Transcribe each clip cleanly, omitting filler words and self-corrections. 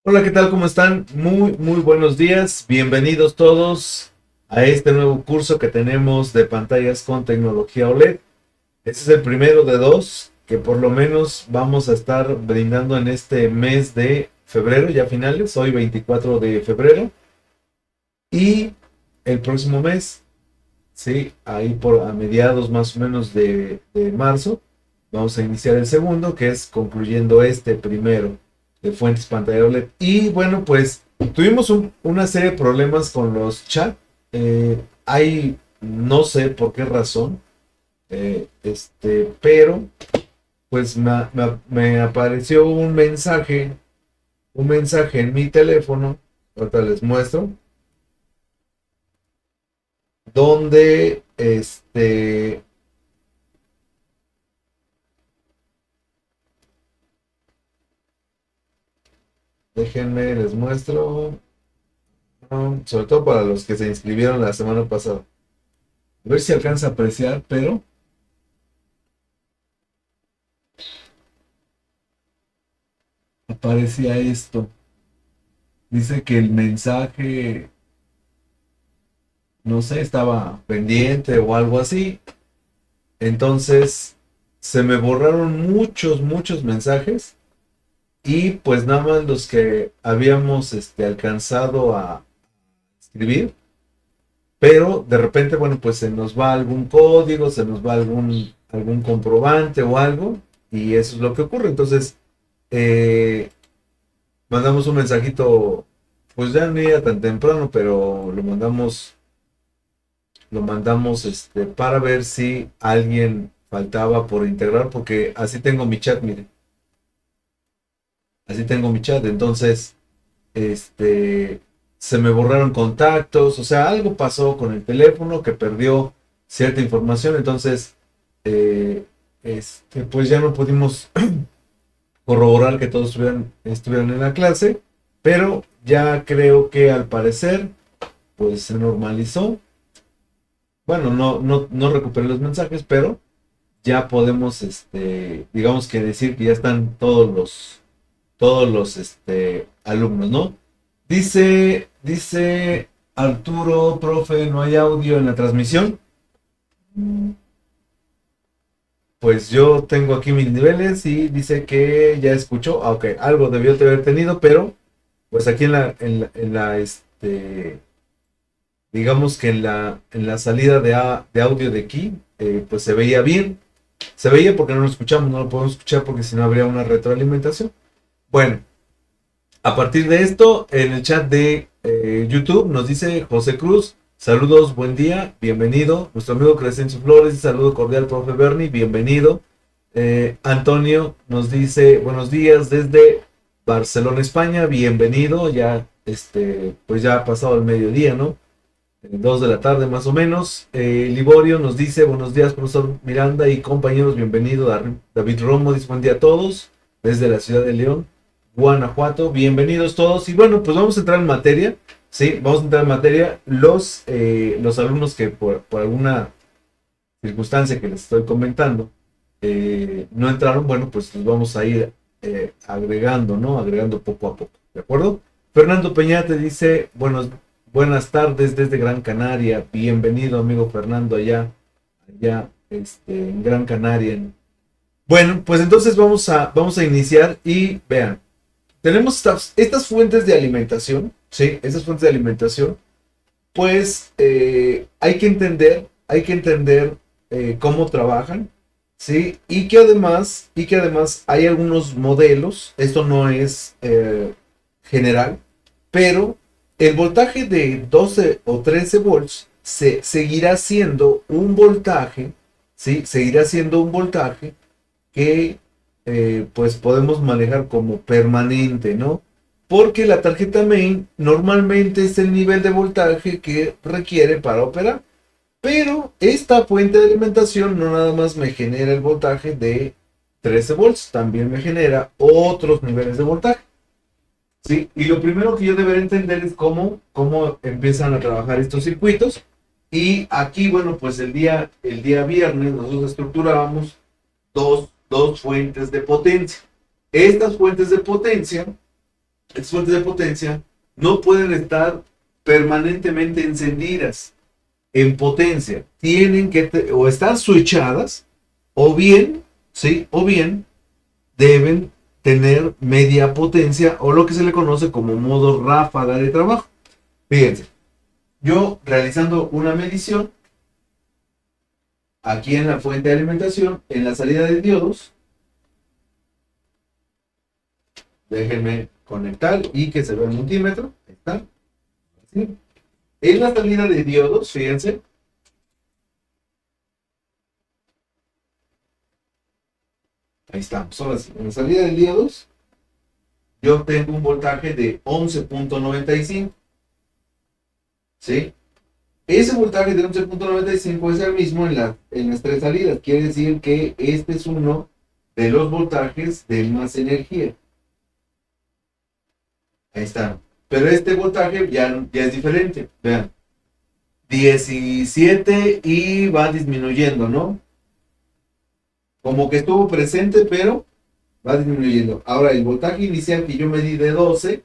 Hola, ¿qué tal? ¿Cómo están? Muy buenos días. Bienvenidos todos a este nuevo curso que tenemos de pantallas con tecnología OLED. Este es el primero de dos que por lo menos vamos a estar brindando en este mes de febrero, ya finales, hoy 24 de febrero. Y el próximo mes, sí, ahí por a mediados más o menos de marzo, vamos a iniciar el segundo, que es concluyendo este primero de fuentes pantalla OLED. Y bueno, pues tuvimos una serie de problemas con los chats. Hay, no sé por qué razón, pero pues me apareció un mensaje en mi teléfono, ahorita les muestro, donde déjenme, les muestro, sobre todo para los que se inscribieron la semana pasada. A ver si alcanza a apreciar, pero aparecía esto. Dice que el mensaje, no sé, estaba pendiente o algo así. Entonces se me borraron muchos mensajes y pues nada más los que habíamos alcanzado a escribir. Pero de repente, bueno, pues se nos va algún código, se nos va algún comprobante o algo, y eso es lo que ocurre. Entonces, eh, mandamos un mensajito, pues ya no era tan temprano, pero lo mandamos para ver si alguien faltaba por integrar, porque así tengo mi chat, miren, así tengo mi chat. Entonces, este, se me borraron contactos, o sea, algo pasó con el teléfono que perdió cierta información. Entonces, eh, pues ya no pudimos corroborar que todos estuvieran en la clase, pero ya creo que al parecer, pues se normalizó. Bueno, no recuperé los mensajes, pero ya podemos, digamos que decir que ya están todos los alumnos, ¿no? Dice Arturo, profe, no hay audio en la transmisión. Pues yo tengo aquí mis niveles y dice que ya escuchó. Ah, ok, algo debió de haber tenido, pero pues aquí digamos que en la salida de audio de aquí, pues se veía bien. Se veía porque no lo escuchamos, no lo podemos escuchar porque si no habría una retroalimentación. Bueno, a partir de esto, en el chat de YouTube nos dice José Cruz, saludos, buen día, bienvenido. Nuestro amigo Crescencio Flores, saludo cordial, profe Bernie, bienvenido. Antonio nos dice, buenos días desde Barcelona, España, bienvenido. Ya, pues ya ha pasado el mediodía, ¿no? 2 de la tarde más o menos. Liborio nos dice, buenos días, profesor Miranda y compañeros, bienvenido. David Romo dice, buen día a todos, desde la ciudad de León, Guanajuato, bienvenidos todos. Y bueno, pues vamos a entrar en materia, sí, vamos a entrar en materia. Los alumnos que por alguna circunstancia que les estoy comentando, no entraron, bueno, pues los vamos a ir agregando, ¿no? Agregando poco a poco, ¿de acuerdo? Fernando Peñate dice, buenas tardes desde Gran Canaria, bienvenido amigo Fernando allá, en Gran Canaria. Bueno, pues entonces vamos a iniciar y vean, tenemos estas fuentes de alimentación, ¿sí? Estas fuentes de alimentación, pues hay que entender hay que entender cómo trabajan, ¿sí? Y que además hay algunos modelos, esto no es general, pero el voltaje de 12 o 13 volts seguirá siendo un voltaje, ¿sí? Seguirá siendo un voltaje que pues podemos manejar como permanente, ¿no? Porque la tarjeta main normalmente es el nivel de voltaje que requiere para operar. Pero esta fuente de alimentación no nada más me genera el voltaje de 13 volts, también me genera otros niveles de voltaje. ¿Sí? Y lo primero que yo debería entender es cómo empiezan a trabajar estos circuitos. Y aquí, bueno, pues el día viernes nosotros estructurábamos dos fuentes de potencia. Estas fuentes de potencia no pueden estar permanentemente encendidas en potencia. Tienen que o estar switchadas o bien, ¿sí? O bien deben tener media potencia o lo que se le conoce como modo ráfaga de trabajo. Fíjense, yo realizando una medición aquí en la fuente de alimentación, en la salida de diodos, déjenme conectar y que se vea el multímetro. Ahí está. ¿Sí? En la salida de diodos, fíjense, ahí estamos. Ahora sí, en la salida de diodos, yo tengo un voltaje de 11.95. ¿Sí? Ese voltaje de 11.95 es el mismo en las tres salidas. Quiere decir que este es uno de los voltajes de más energía. Ahí está. Pero este voltaje ya es diferente. Vean. 17 y va disminuyendo, ¿no? Como que estuvo presente, pero va disminuyendo. Ahora, el voltaje inicial que yo medí de 12,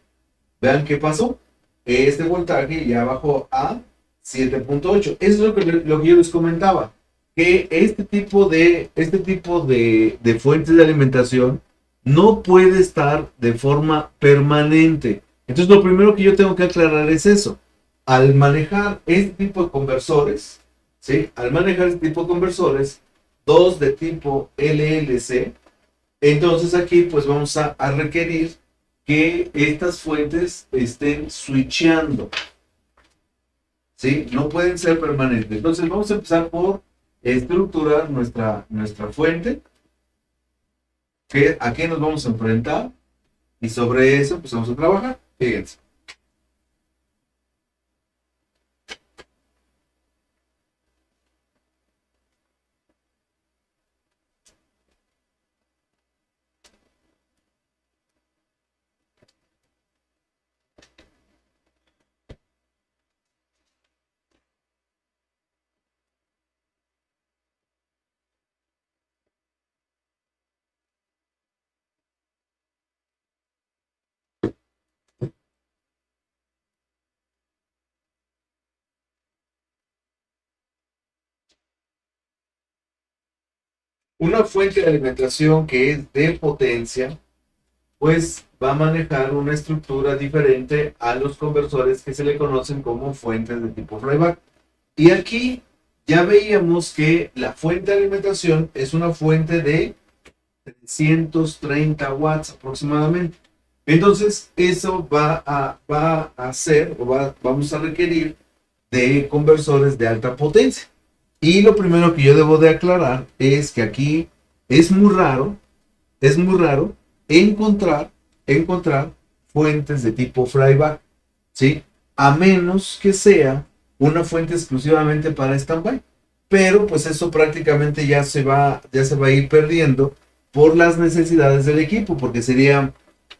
vean qué pasó. Este voltaje ya bajó a 7.8. Eso es lo que yo les comentaba. Que este tipo de fuentes de alimentación no puede estar de forma permanente. Entonces, lo primero que yo tengo que aclarar es eso. Al manejar este tipo de conversores, ¿sí? Al manejar este tipo de conversores, dos de tipo LLC, entonces aquí pues vamos a requerir que estas fuentes estén switchando, ¿sí? No pueden ser permanentes. Entonces vamos a empezar por estructurar nuestra fuente, a qué nos vamos a enfrentar, y sobre eso pues vamos a trabajar. Fíjense. Una fuente de alimentación que es de potencia, pues va a manejar una estructura diferente a los conversores que se le conocen como fuentes de tipo flyback. Y aquí ya veíamos que la fuente de alimentación es una fuente de 330 watts aproximadamente. Entonces, eso va a hacer, vamos a requerir de conversores de alta potencia. Y lo primero que yo debo de aclarar es que aquí es muy raro encontrar fuentes de tipo flyback, ¿sí? A menos que sea una fuente exclusivamente para standby. Pero pues eso prácticamente ya se va a ir perdiendo por las necesidades del equipo, porque sería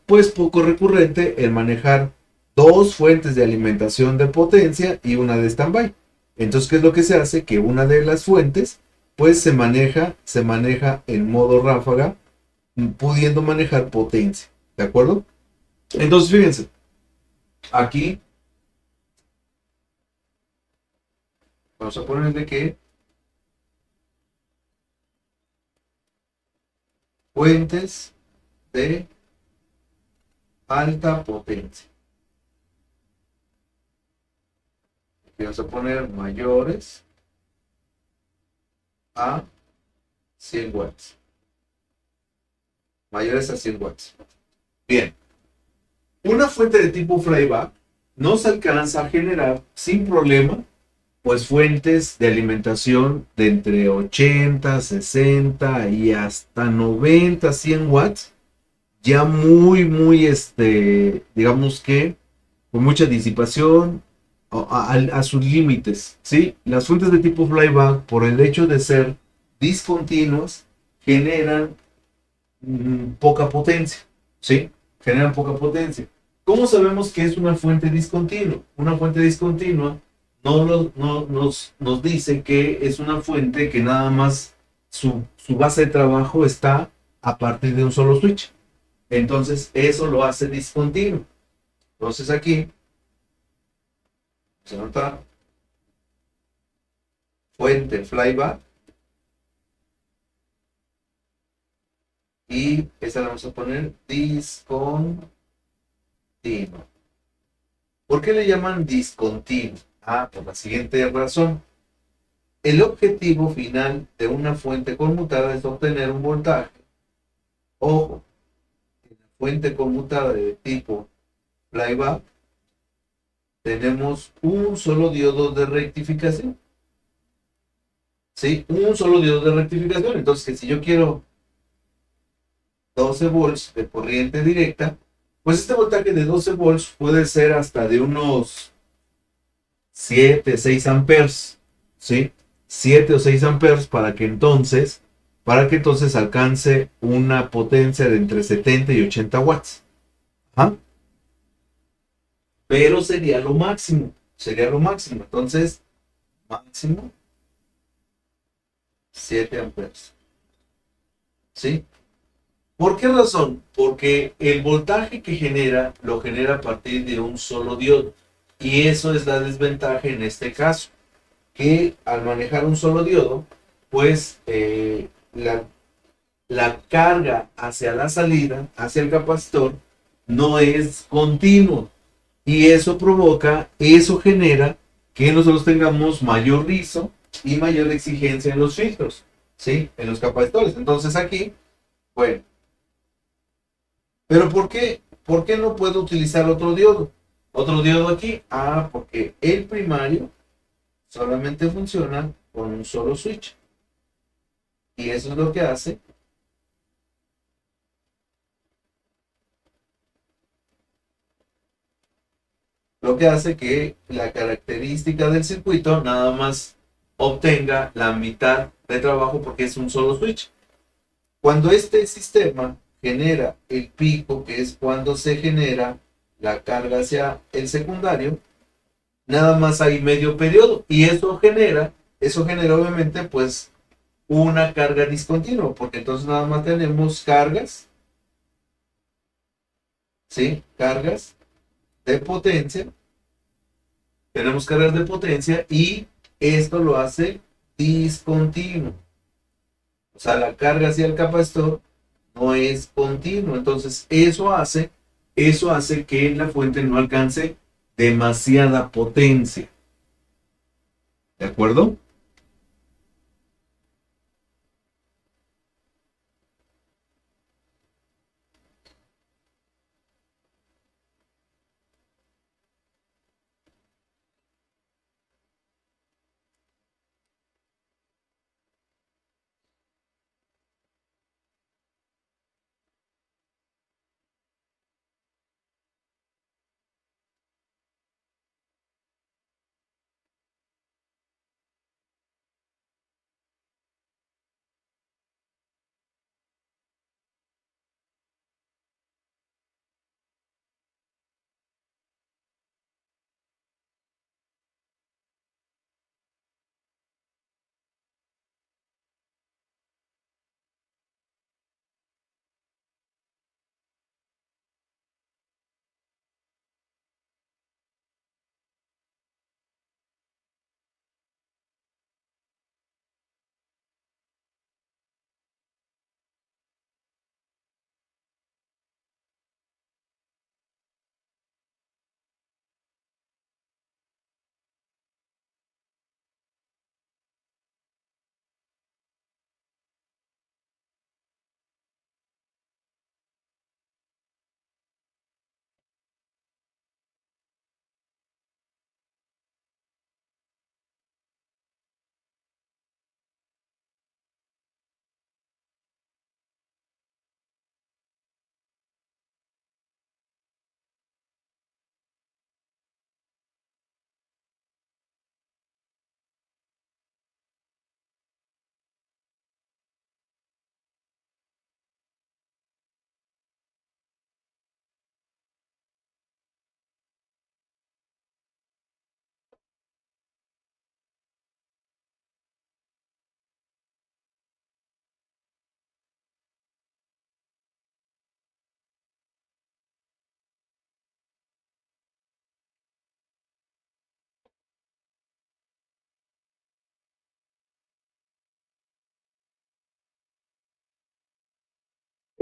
pues poco recurrente el manejar dos fuentes de alimentación de potencia y una de standby. Entonces, ¿qué es lo que se hace? Que una de las fuentes pues se maneja en modo ráfaga, pudiendo manejar potencia. ¿De acuerdo? Entonces, fíjense, aquí vamos a ponerle que fuentes de alta potencia. Aquí vamos a poner mayores a 100 watts. Mayores a 100 watts. Bien. Una fuente de tipo flyback no se alcanza a generar sin problema, pues fuentes de alimentación de entre 80, 60 y hasta 90, 100 watts, ya muy, digamos que con mucha disipación a sus límites, ¿sí? Las fuentes de tipo flyback, por el hecho de ser discontinuas, generan poca potencia, ¿sí? Generan poca potencia. ¿Cómo sabemos que es una fuente discontinua? Una fuente discontinua nos dice que es una fuente que nada más su base de trabajo está a partir de un solo switch. Entonces, eso lo hace discontinuo. Entonces, aquí se nota fuente flyback y esta la vamos a poner discontinua. ¿Por qué le llaman discontinuo? Por la siguiente razón. El objetivo final de una fuente conmutada es obtener un voltaje. Ojo, en la fuente conmutada de tipo flyback tenemos un solo diodo de rectificación. ¿Sí? Un solo diodo de rectificación. Entonces, que si yo quiero 12 volts de corriente directa, pues este voltaje de 12 volts puede ser hasta de unos 7, 6 amperes, ¿sí? 7 o 6 amperes para que entonces alcance una potencia de entre 70 y 80 watts. ¿Ah? Pero sería lo máximo. Entonces, máximo 7 amperes, ¿sí? ¿Por qué razón? Porque el voltaje que genera lo genera a partir de un solo diodo. Y eso es la desventaja en este caso, que al manejar un solo diodo, pues la carga hacia la salida, hacia el capacitor, no es continuo. Y eso genera que nosotros tengamos mayor rizo y mayor exigencia en los filtros, ¿sí? En los capacitores. Entonces aquí, bueno, pero ¿por qué no puedo utilizar otro diodo? Otro diodo aquí, porque el primario solamente funciona con un solo switch. Y eso es lo que hace que la característica del circuito nada más obtenga la mitad de trabajo porque es un solo switch. Cuando este sistema genera el pico, que es cuando se genera la carga hacia el secundario, nada más hay medio periodo y eso genera obviamente pues una carga discontinua, porque entonces nada más tenemos cargas, ¿sí? Cargas de potencia, tenemos cargas de potencia y esto lo hace discontinuo. O sea, la carga hacia el capacitor no es continuo. Entonces, eso hace que la fuente no alcance demasiada potencia. ¿De acuerdo?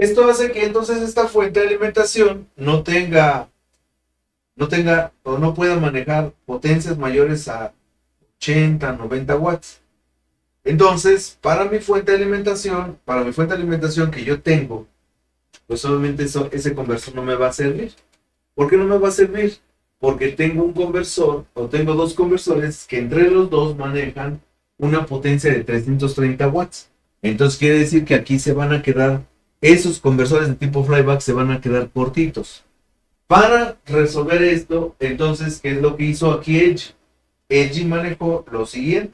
Esto hace que entonces esta fuente de alimentación o no pueda manejar potencias mayores a 80, 90 watts. Entonces, para mi fuente de alimentación que yo tengo, pues obviamente ese conversor no me va a servir. ¿Por qué no me va a servir? Porque tengo un conversor o tengo dos conversores que entre los dos manejan una potencia de 330 watts. Entonces quiere decir que aquí se van a quedar, esos conversores de tipo flyback se van a quedar cortitos. Para resolver esto, entonces, ¿qué es lo que hizo aquí Edge? Edge manejó lo siguiente.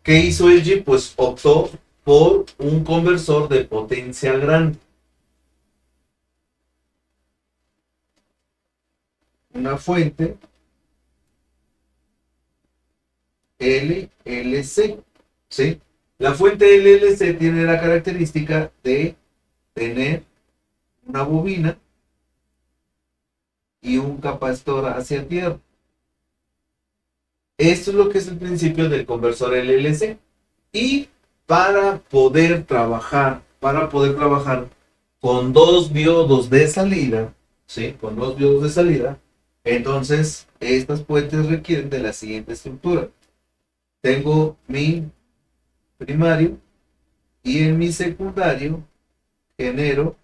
¿Qué hizo Edge? Pues optó por un conversor de potencia grande. Una fuente LLC, ¿sí? La fuente LLC tiene la característica de tener una bobina y un capacitor hacia tierra. Esto es lo que es el principio del conversor LLC. Y para poder trabajar con dos diodos de salida, ¿sí? Con dos diodos de salida, entonces estas fuentes requieren de la siguiente estructura. Tengo mi primario y en mi secundario genero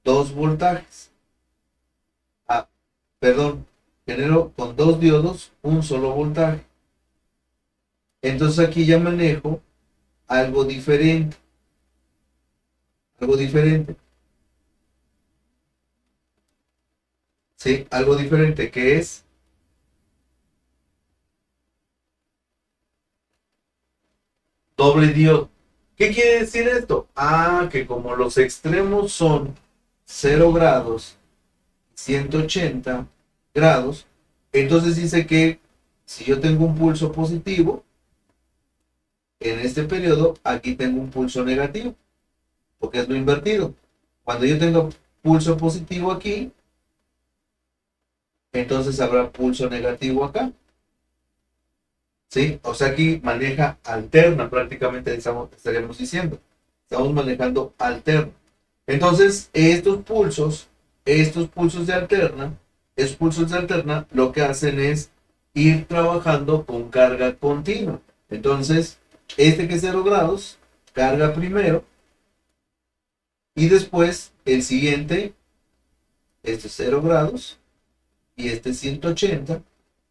dos voltajes. Ah, perdón, genero con dos diodos un solo voltaje. Entonces aquí ya manejo algo diferente. Algo diferente. Sí, algo diferente que es doble diodo. ¿Qué quiere decir esto? Ah, que como los extremos son 0 grados, 180 grados, entonces dice que si yo tengo un pulso positivo, en este periodo, aquí tengo un pulso negativo, porque es lo invertido. Cuando yo tengo pulso positivo aquí, entonces habrá pulso negativo acá. ¿Sí? O sea, aquí maneja alterna prácticamente, estaríamos diciendo. Estamos manejando alterna. Entonces, estos pulsos de alterna, lo que hacen es ir trabajando con carga continua. Entonces, este que es 0 grados, carga primero, y después el siguiente, este es 0 grados, y este 180,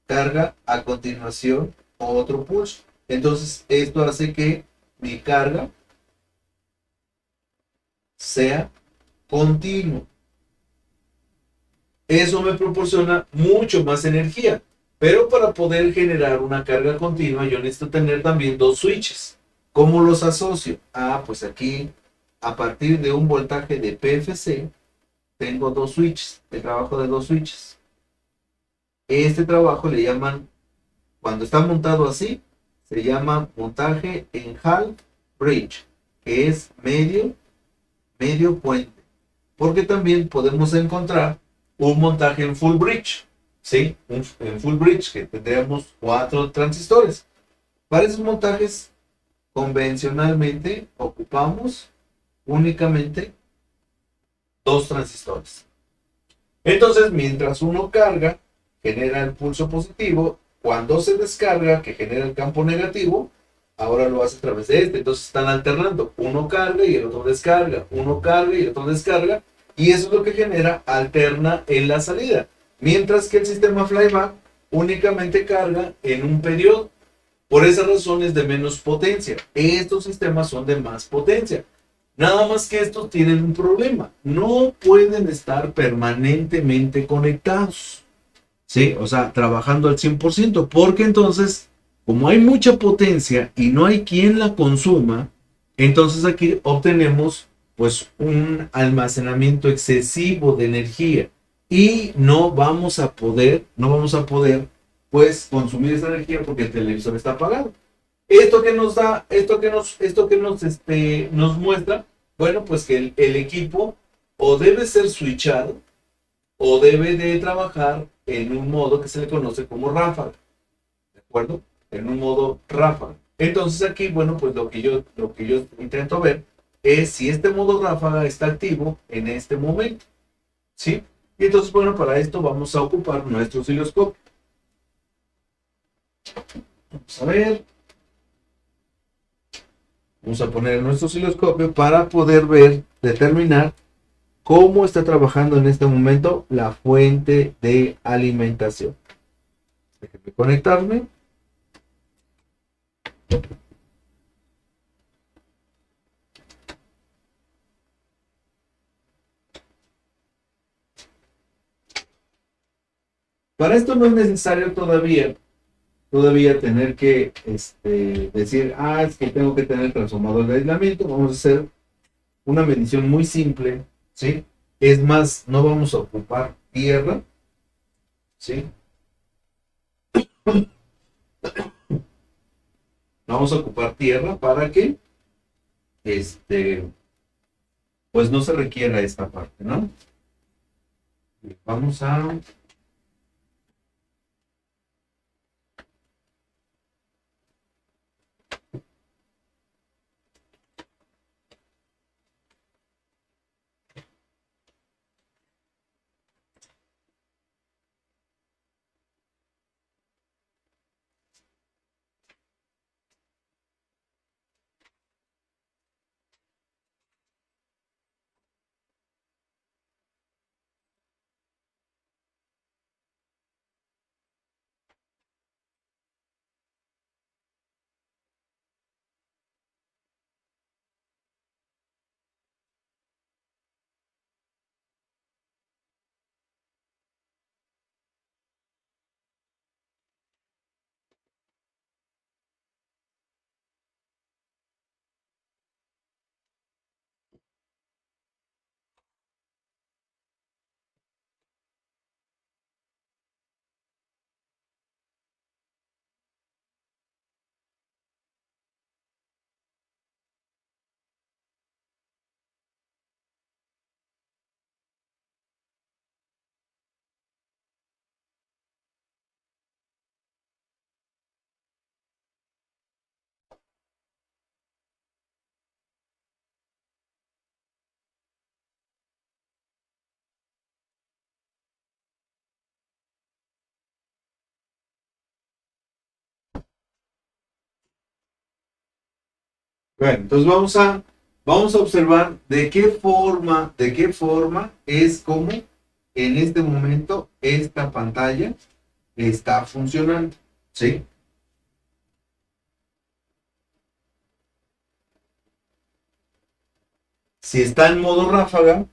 carga a continuación otro pulso. Entonces, esto hace que mi carga sea continuo. Eso me proporciona mucho más energía. Pero para poder generar una carga continua, yo necesito tener también dos switches. ¿Cómo los asocio? Ah, pues aquí, a partir de un voltaje de PFC, tengo dos switches, el trabajo de dos switches. Este trabajo le llaman, cuando está montado así, se llama montaje en half bridge, que es medio puente. Porque también podemos encontrar un montaje en full bridge, ¿sí? En full bridge, que tendríamos 4 transistores. Para esos montajes, convencionalmente ocupamos únicamente 2 transistores. Entonces, mientras uno carga, genera el pulso positivo. Cuando se descarga, que genera el campo negativo, ahora lo hace a través de este. Entonces están alternando. Uno carga y el otro descarga. Uno carga y el otro descarga. Y eso es lo que genera alterna en la salida. Mientras que el sistema flyback únicamente carga en un periodo. Por esa razón es de menos potencia. Estos sistemas son de más potencia. Nada más que estos tienen un problema. No pueden estar permanentemente conectados. ¿Sí? O sea, trabajando al 100%. Porque entonces, como hay mucha potencia y no hay quien la consuma, entonces aquí obtenemos pues un almacenamiento excesivo de energía. Y no vamos a poder pues consumir esa energía porque el televisor está apagado. Esto que nos da, esto que nos muestra, bueno, pues que el equipo o debe ser switchado o debe de trabajar en un modo que se le conoce como ráfaga, ¿de acuerdo? en un modo ráfaga. Entonces aquí, bueno, pues lo que yo intento ver es si este modo ráfaga está activo en este momento, ¿sí? Y entonces, bueno, para esto vamos a ocupar nuestro osciloscopio. Vamos a ver. Vamos a poner nuestro osciloscopio para poder ver, determinar cómo está trabajando en este momento la fuente de alimentación. Déjenme conectarme. Para esto no es necesario todavía tener que decir, es que tengo que tener transformador de aislamiento. Vamos a hacer una medición muy simple, ¿sí? Es más, no vamos a ocupar tierra, ¿sí? No vamos a ocupar tierra para que, pues no se requiera esta parte, ¿no? Vamos a... Bueno, entonces vamos a observar de qué forma es como en este momento esta pantalla está funcionando, ¿sí? Si está en modo ráfaga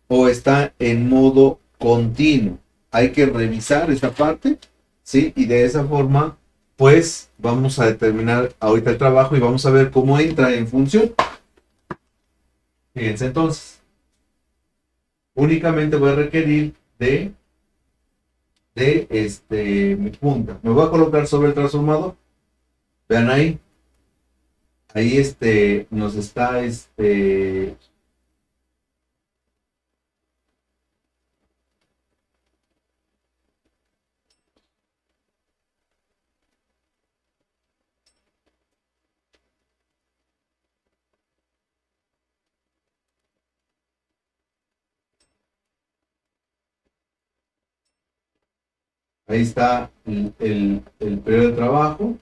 o está en modo continuo. Hay que revisar esa parte, ¿sí? Y de esa forma, pues vamos a determinar ahorita el trabajo y vamos a ver cómo entra en función. Fíjense entonces, únicamente voy a requerir de mi punta. Me voy a colocar sobre el transformador. Vean ahí nos está ahí está el periodo de trabajo.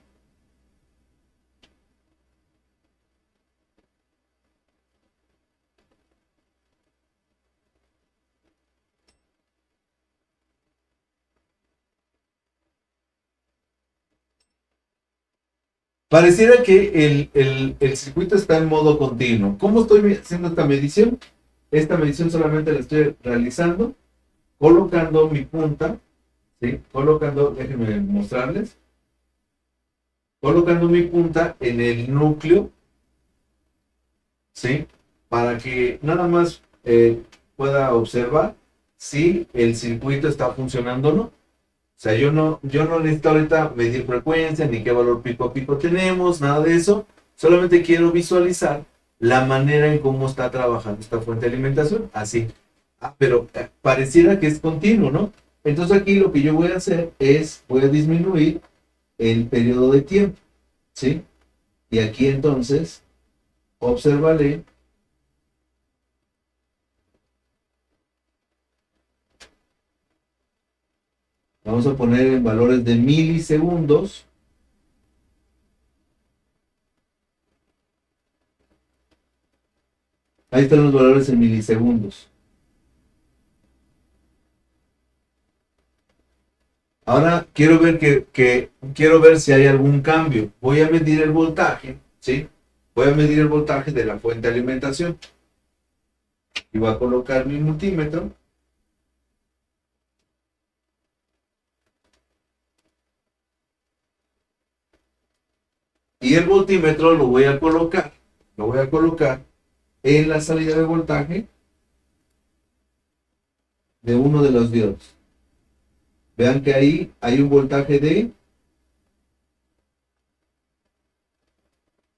Pareciera que el circuito está en modo continuo. ¿Cómo estoy haciendo esta medición? Esta medición solamente la estoy realizando colocando mi punta, ¿sí? Déjenme mostrarles, colocando mi punta en el núcleo, ¿sí? Para que nada más pueda observar si el circuito está funcionando o no. O sea, yo no necesito ahorita medir frecuencia, ni qué valor pico a pico tenemos, nada de eso. Solamente quiero visualizar la manera en cómo está trabajando esta fuente de alimentación. Así. Pero pareciera que es continuo, ¿no? Entonces aquí lo que yo voy a hacer es, voy a disminuir el periodo de tiempo, ¿sí? Y aquí entonces, obsérvale, vamos a poner en valores de milisegundos. Ahí están los valores en milisegundos. Ahora quiero ver quiero ver si hay algún cambio. Voy a medir el voltaje, ¿sí? Voy a medir el voltaje de la fuente de alimentación. Y voy a colocar mi multímetro. Y el voltímetro lo voy a colocar en la salida de voltaje de uno de los diodos. Vean que ahí hay un voltaje de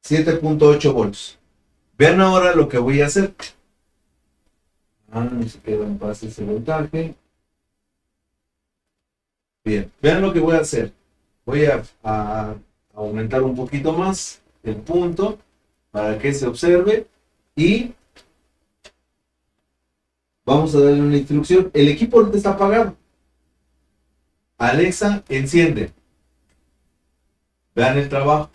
7.8 volts. Vean ahora lo que voy a hacer. No se queda en paz ese voltaje. Bien, vean lo que voy a hacer. Voy a aumentar un poquito más el punto para que se observe y vamos a darle una instrucción. El equipo ahorita está apagado. Alexa, enciende. Vean el trabajo.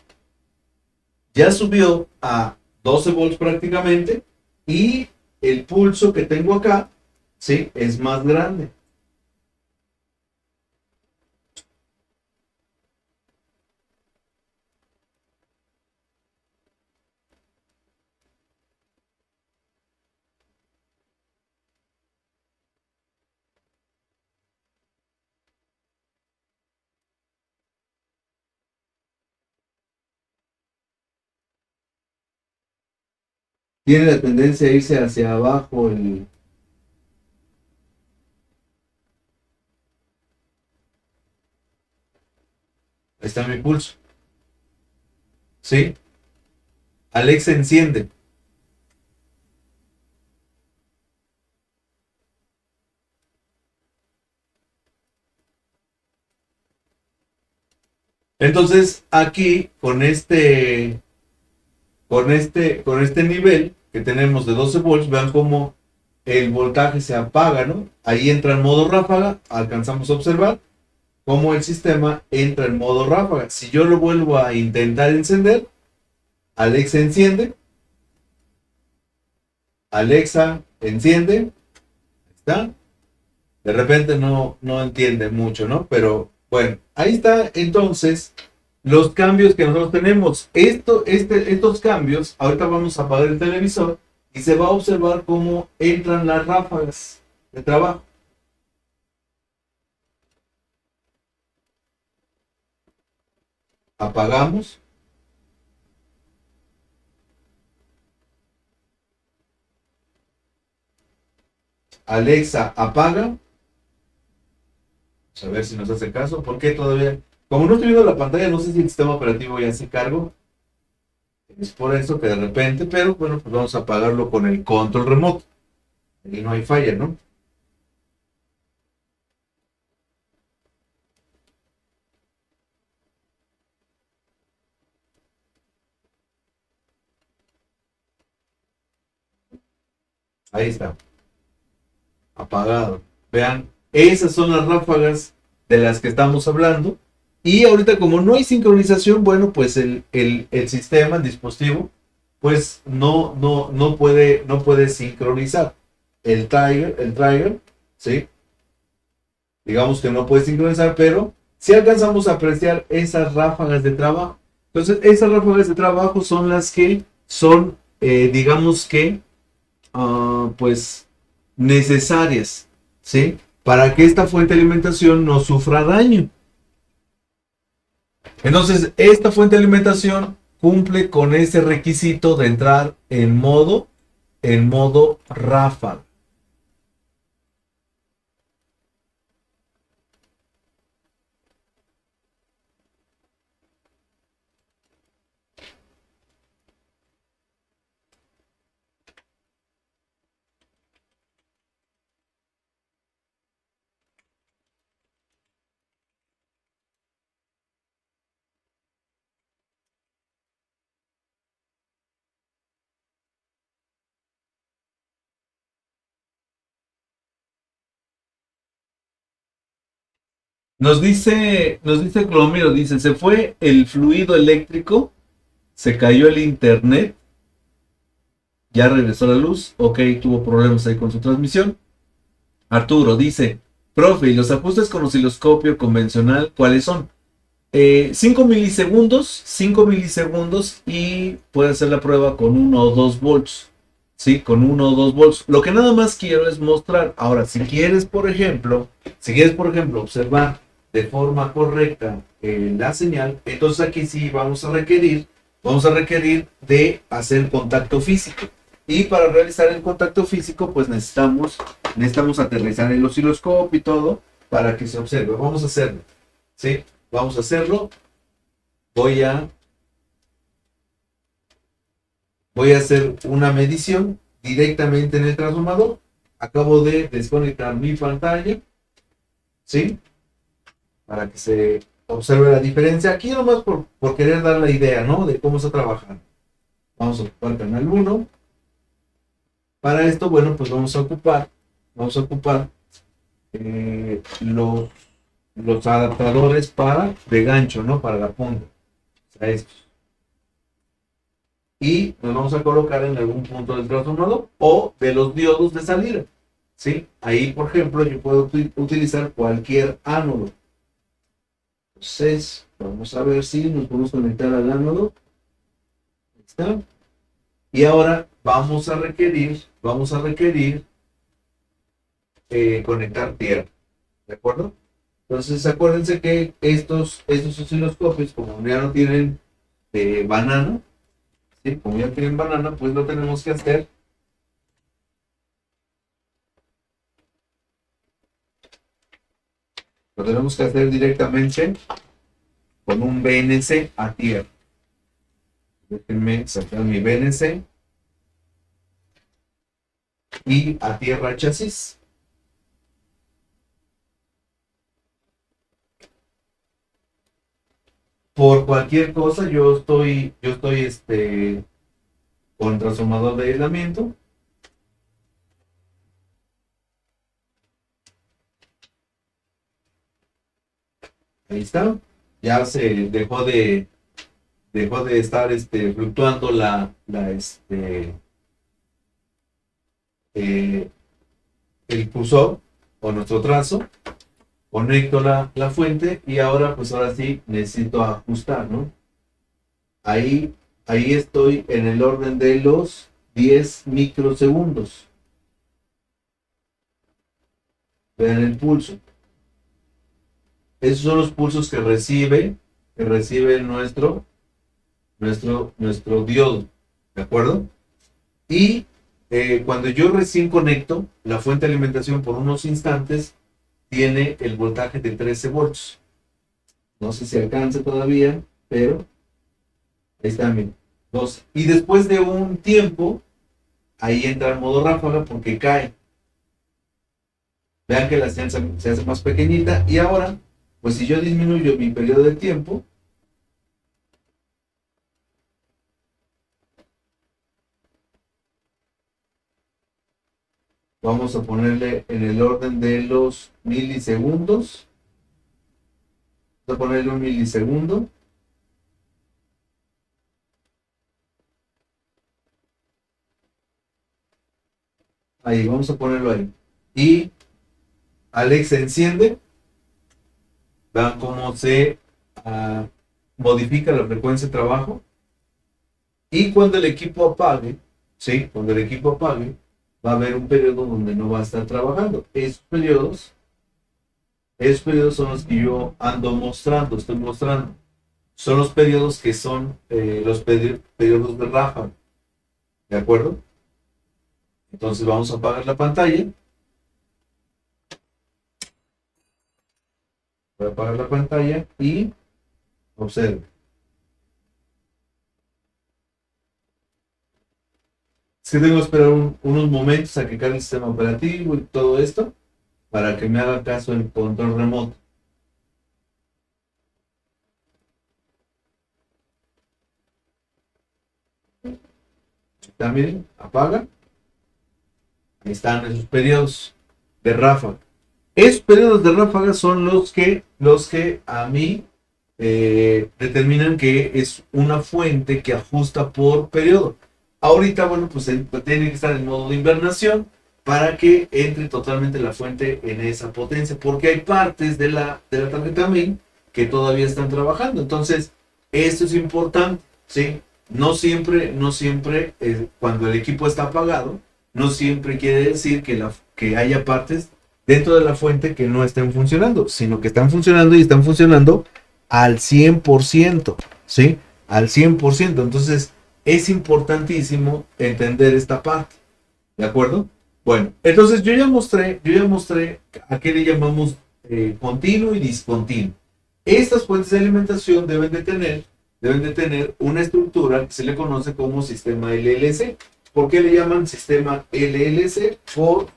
Ya subió a 12 volts prácticamente y el pulso que tengo acá, ¿sí? Es más grande. Tiene la tendencia a irse hacia abajo el... Ahí está mi pulso. ¿Sí? Alexa, enciende. Entonces, aquí, con este nivel que tenemos de 12 volts, vean cómo el voltaje se apaga, ¿no? Ahí entra en modo ráfaga, alcanzamos a observar cómo el sistema entra en modo ráfaga. Si yo lo vuelvo a intentar encender, Alexa enciende, Alexa enciende, ¿está? De repente no entiende mucho, ¿no? Pero bueno, ahí está entonces los cambios que nosotros tenemos. Estos cambios, ahorita vamos a apagar el televisor y se va a observar cómo entran las ráfagas de trabajo. Apagamos. Alexa, apaga. Vamos a ver si nos hace caso. ¿Por qué todavía? Como no estoy viendo la pantalla, no sé si el sistema operativo ya se cargo. Es por eso que de repente, pero bueno, pues vamos a apagarlo con el control remoto. Ahí no hay falla, ¿no? Ahí está, apagado. Vean, esas son las ráfagas de las que estamos hablando. Y ahorita como no hay sincronización, bueno, pues el sistema, el dispositivo, pues no puede sincronizar. El trigger, ¿sí? Digamos que no puede sincronizar, pero si alcanzamos a apreciar esas ráfagas de trabajo. Entonces, esas ráfagas de trabajo son las que son, digamos que, pues, necesarias, ¿sí? Para que esta fuente de alimentación no sufra daño. Entonces, esta fuente de alimentación cumple con ese requisito de entrar en modo ráfaga. Nos dice Clomiro, dice, se fue el fluido eléctrico, se cayó el internet, ya regresó la luz, ok, tuvo problemas ahí con su transmisión. Arturo dice, profe, ¿y los ajustes con osciloscopio convencional cuáles son? 5 milisegundos, 5 milisegundos y puede hacer la prueba con 1 o 2 volts. Sí, con 1 o 2 volts. Lo que nada más quiero es mostrar. Ahora, si quieres, por ejemplo, observar de forma correcta la señal, entonces aquí sí vamos a requerir de hacer contacto físico. Y para realizar el contacto físico, pues necesitamos aterrizar el osciloscopio y todo para que se observe. Vamos a hacerlo. ¿Sí? Vamos a hacerlo. Voy a, voy a hacer una medición directamente en el transformador. Acabo de desconectar mi pantalla, ¿sí? Para que se observe la diferencia. Aquí nomás por querer dar la idea, ¿no? De cómo está trabajando. Vamos a ocupar canal 1. Para esto, bueno, pues vamos a ocupar los adaptadores de gancho, ¿no? Para la punta. O sea, estos. Y nos vamos a colocar en algún punto del transformador o de los diodos de salida. ¿Sí? Ahí, por ejemplo, yo puedo utilizar cualquier ánodo. Entonces, vamos a ver si nos podemos conectar al ánodo. Ahí está. Y ahora vamos a requerir conectar tierra. ¿De acuerdo? Entonces, acuérdense que estos osciloscopios, como ya no tienen banana, ¿sí? Como ya tienen banana, pues lo tenemos que hacer. Lo tenemos que hacer directamente con un BNC a tierra. Déjenme sacar mi BNC y a tierra chasis. Por cualquier cosa, yo estoy con transformador de aislamiento. Ahí está. Ya se dejó de estar fluctuando eh, el cursor o nuestro trazo. Conecto la fuente y ahora sí necesito ajustar, ¿no? Ahí, ahí estoy en el orden de los 10 microsegundos. Vean el pulso. Esos son los pulsos que recibe nuestro diodo. ¿De acuerdo? Y cuando yo recién conecto la fuente de alimentación por unos instantes, tiene el voltaje de 13 volts. No sé si alcance todavía, pero ahí está, miren, 12. Y después de un tiempo, ahí entra el modo ráfaga porque cae. Vean que la señal se hace más pequeñita. Y ahora, pues si yo disminuyo mi periodo de tiempo, vamos a ponerle en el orden de los milisegundos. Vamos a ponerle un milisegundo. Ahí, vamos a ponerlo ahí. Y Alex se enciende. Vean cómo se modifica la frecuencia de trabajo. Y cuando el equipo apague, ¿sí? Cuando el equipo apague, va a haber un periodo donde no va a estar trabajando. Esos periodos son los que yo estoy mostrando. Son los periodos que son los periodos de ráfaga. ¿De acuerdo? Entonces vamos a apagar la pantalla. Voy a apagar la pantalla y observe. Es que tengo que esperar unos momentos a que cargue el sistema operativo y todo esto para que me haga caso el control remoto. También apaga. Ahí están esos periodos de ráfaga. Esos periodos de ráfaga son los que a mí determinan que es una fuente que ajusta por periodo. Ahorita, bueno, pues tiene que estar en modo de invernación para que entre totalmente la fuente en esa potencia, porque hay partes de la tarjeta main que todavía están trabajando. Entonces, esto es importante, ¿sí? No siempre cuando el equipo está apagado, no siempre quiere decir que haya partes dentro de la fuente que no estén funcionando, sino que están funcionando y están funcionando al 100%, ¿sí? Al 100%. Entonces, es importantísimo entender esta parte, ¿de acuerdo? Bueno, entonces yo ya mostré a qué le llamamos continuo y discontinuo. Estas fuentes de alimentación deben de tener una estructura que se le conoce como sistema LLC. ¿Por qué le llaman sistema LLC? Por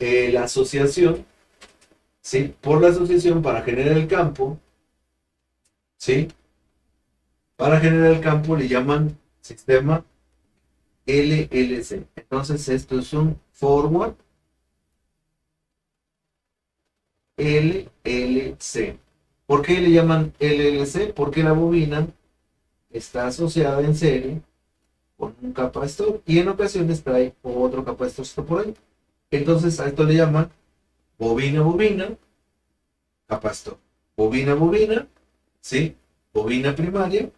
la asociación, ¿sí? Por la asociación para generar el campo, ¿sí? Para generar el campo le llaman sistema LLC. Entonces esto es un forward LLC. ¿Por qué le llaman LLC? Porque la bobina está asociada en serie con un capacitor y en ocasiones trae otro capacitor por ahí. Entonces a esto le llaman bobina, capacitor. Bobina, ¿sí? Bobina primaria,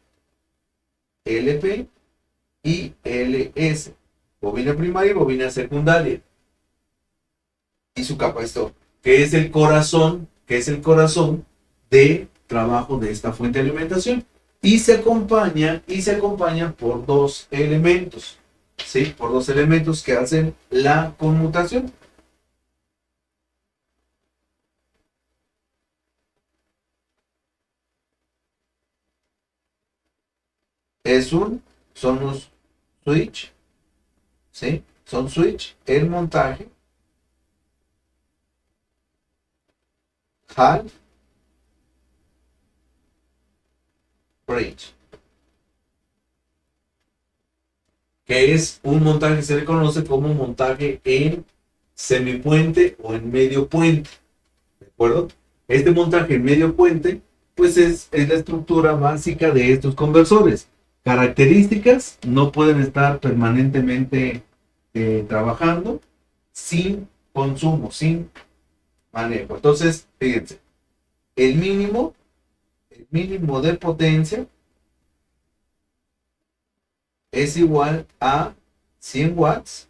LP y LS. Bobina primaria y bobina secundaria. Y su capacitor, que es el corazón, de trabajo de esta fuente de alimentación. Y se acompaña por dos elementos, ¿sí? Por dos elementos que hacen la conmutación. Son los switch, ¿sí? Son switch, el montaje, half, bridge, que es un montaje que se le conoce como montaje en semipuente o en medio puente, ¿de acuerdo? Este montaje en medio puente, pues es la estructura básica de estos conversores. Características: no pueden estar permanentemente trabajando sin consumo, sin manejo. Entonces, fíjense, el mínimo de potencia es igual a 100 watts.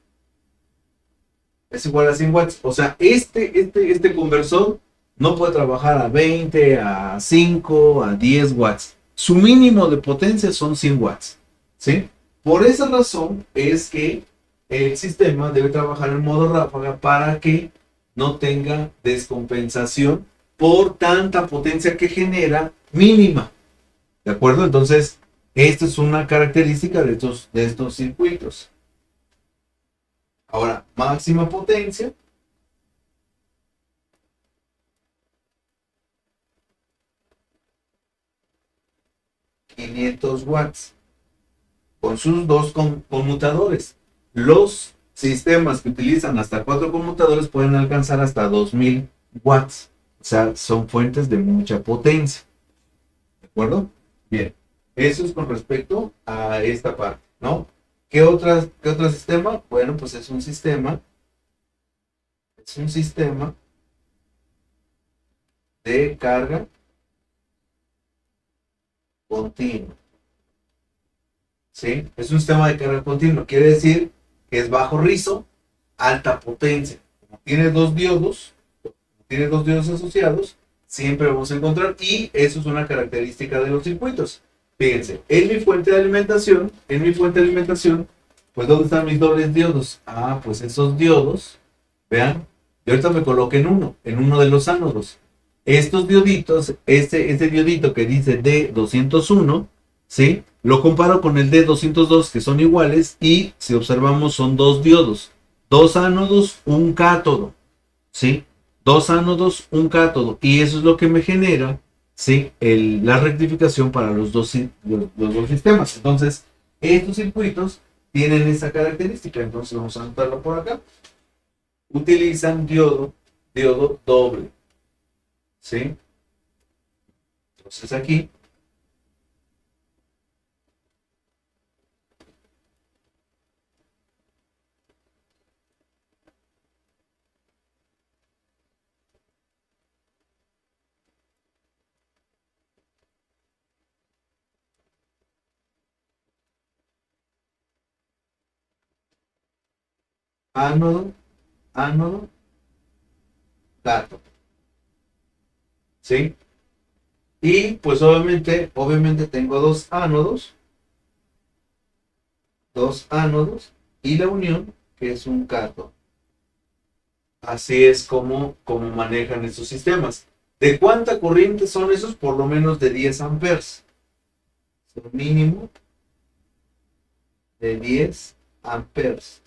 Es igual a 100 watts. O sea, este conversor no puede trabajar a 20, a 5, a 10 watts. Su mínimo de potencia son 100 watts, ¿sí? Por esa razón es que el sistema debe trabajar en modo ráfaga para que no tenga descompensación por tanta potencia que genera mínima, ¿de acuerdo? Entonces, esta es una característica de estos circuitos. Ahora, máxima potencia. $500 watts con sus dos conmutadores. Los sistemas que utilizan hasta 4 conmutadores pueden alcanzar hasta 2000 watts. O sea, son fuentes de mucha potencia. ¿De acuerdo? Bien. Eso es con respecto a esta parte, ¿no? ¿Qué otro sistema? Bueno, pues es un sistema de carga continua. ¿Sí? Es un sistema de carga continua. Quiere decir que es bajo rizo, alta potencia. Como tiene dos diodos asociados, siempre vamos a encontrar, y eso es una característica de los circuitos. Fíjense, en mi fuente de alimentación, pues ¿dónde están mis dobles diodos? Ah, pues esos diodos, vean, yo ahorita me coloqué en uno de los ánodos. Estos dioditos, este diodito que dice D201, ¿sí? Lo comparo con el D202, que son iguales, y si observamos son dos diodos, dos ánodos, un cátodo, ¿sí? Dos ánodos, un cátodo, y eso es lo que me genera, ¿sí? La rectificación para los dos sistemas. Entonces, estos circuitos tienen esa característica. Entonces vamos a anotarlo por acá. Utilizan diodo doble. ¿sí? Entonces aquí, ánodo, ánodo, cátodo, ¿sí? Y pues obviamente tengo dos ánodos y la unión, que es un cátodo. Así es como manejan estos sistemas. ¿De cuánta corriente son esos? Por lo menos de 10 amperes. Son mínimo de 10 amperes.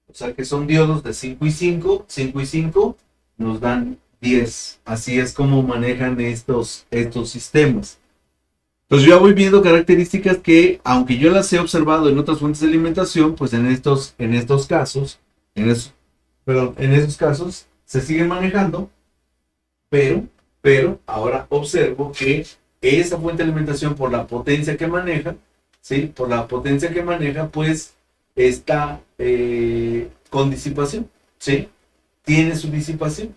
O sea que son diodos de 5 y 5. 5 y 5 nos dan 10. Así es como manejan estos sistemas. Pues yo ya voy viendo características que, aunque yo las he observado en otras fuentes de alimentación, pues en estos casos, en esos casos se siguen manejando, pero, pero ahora observo que esa fuente de alimentación, por la potencia que maneja, ¿sí? Por la potencia que maneja, pues está con disipación, ¿sí? Tiene su disipación,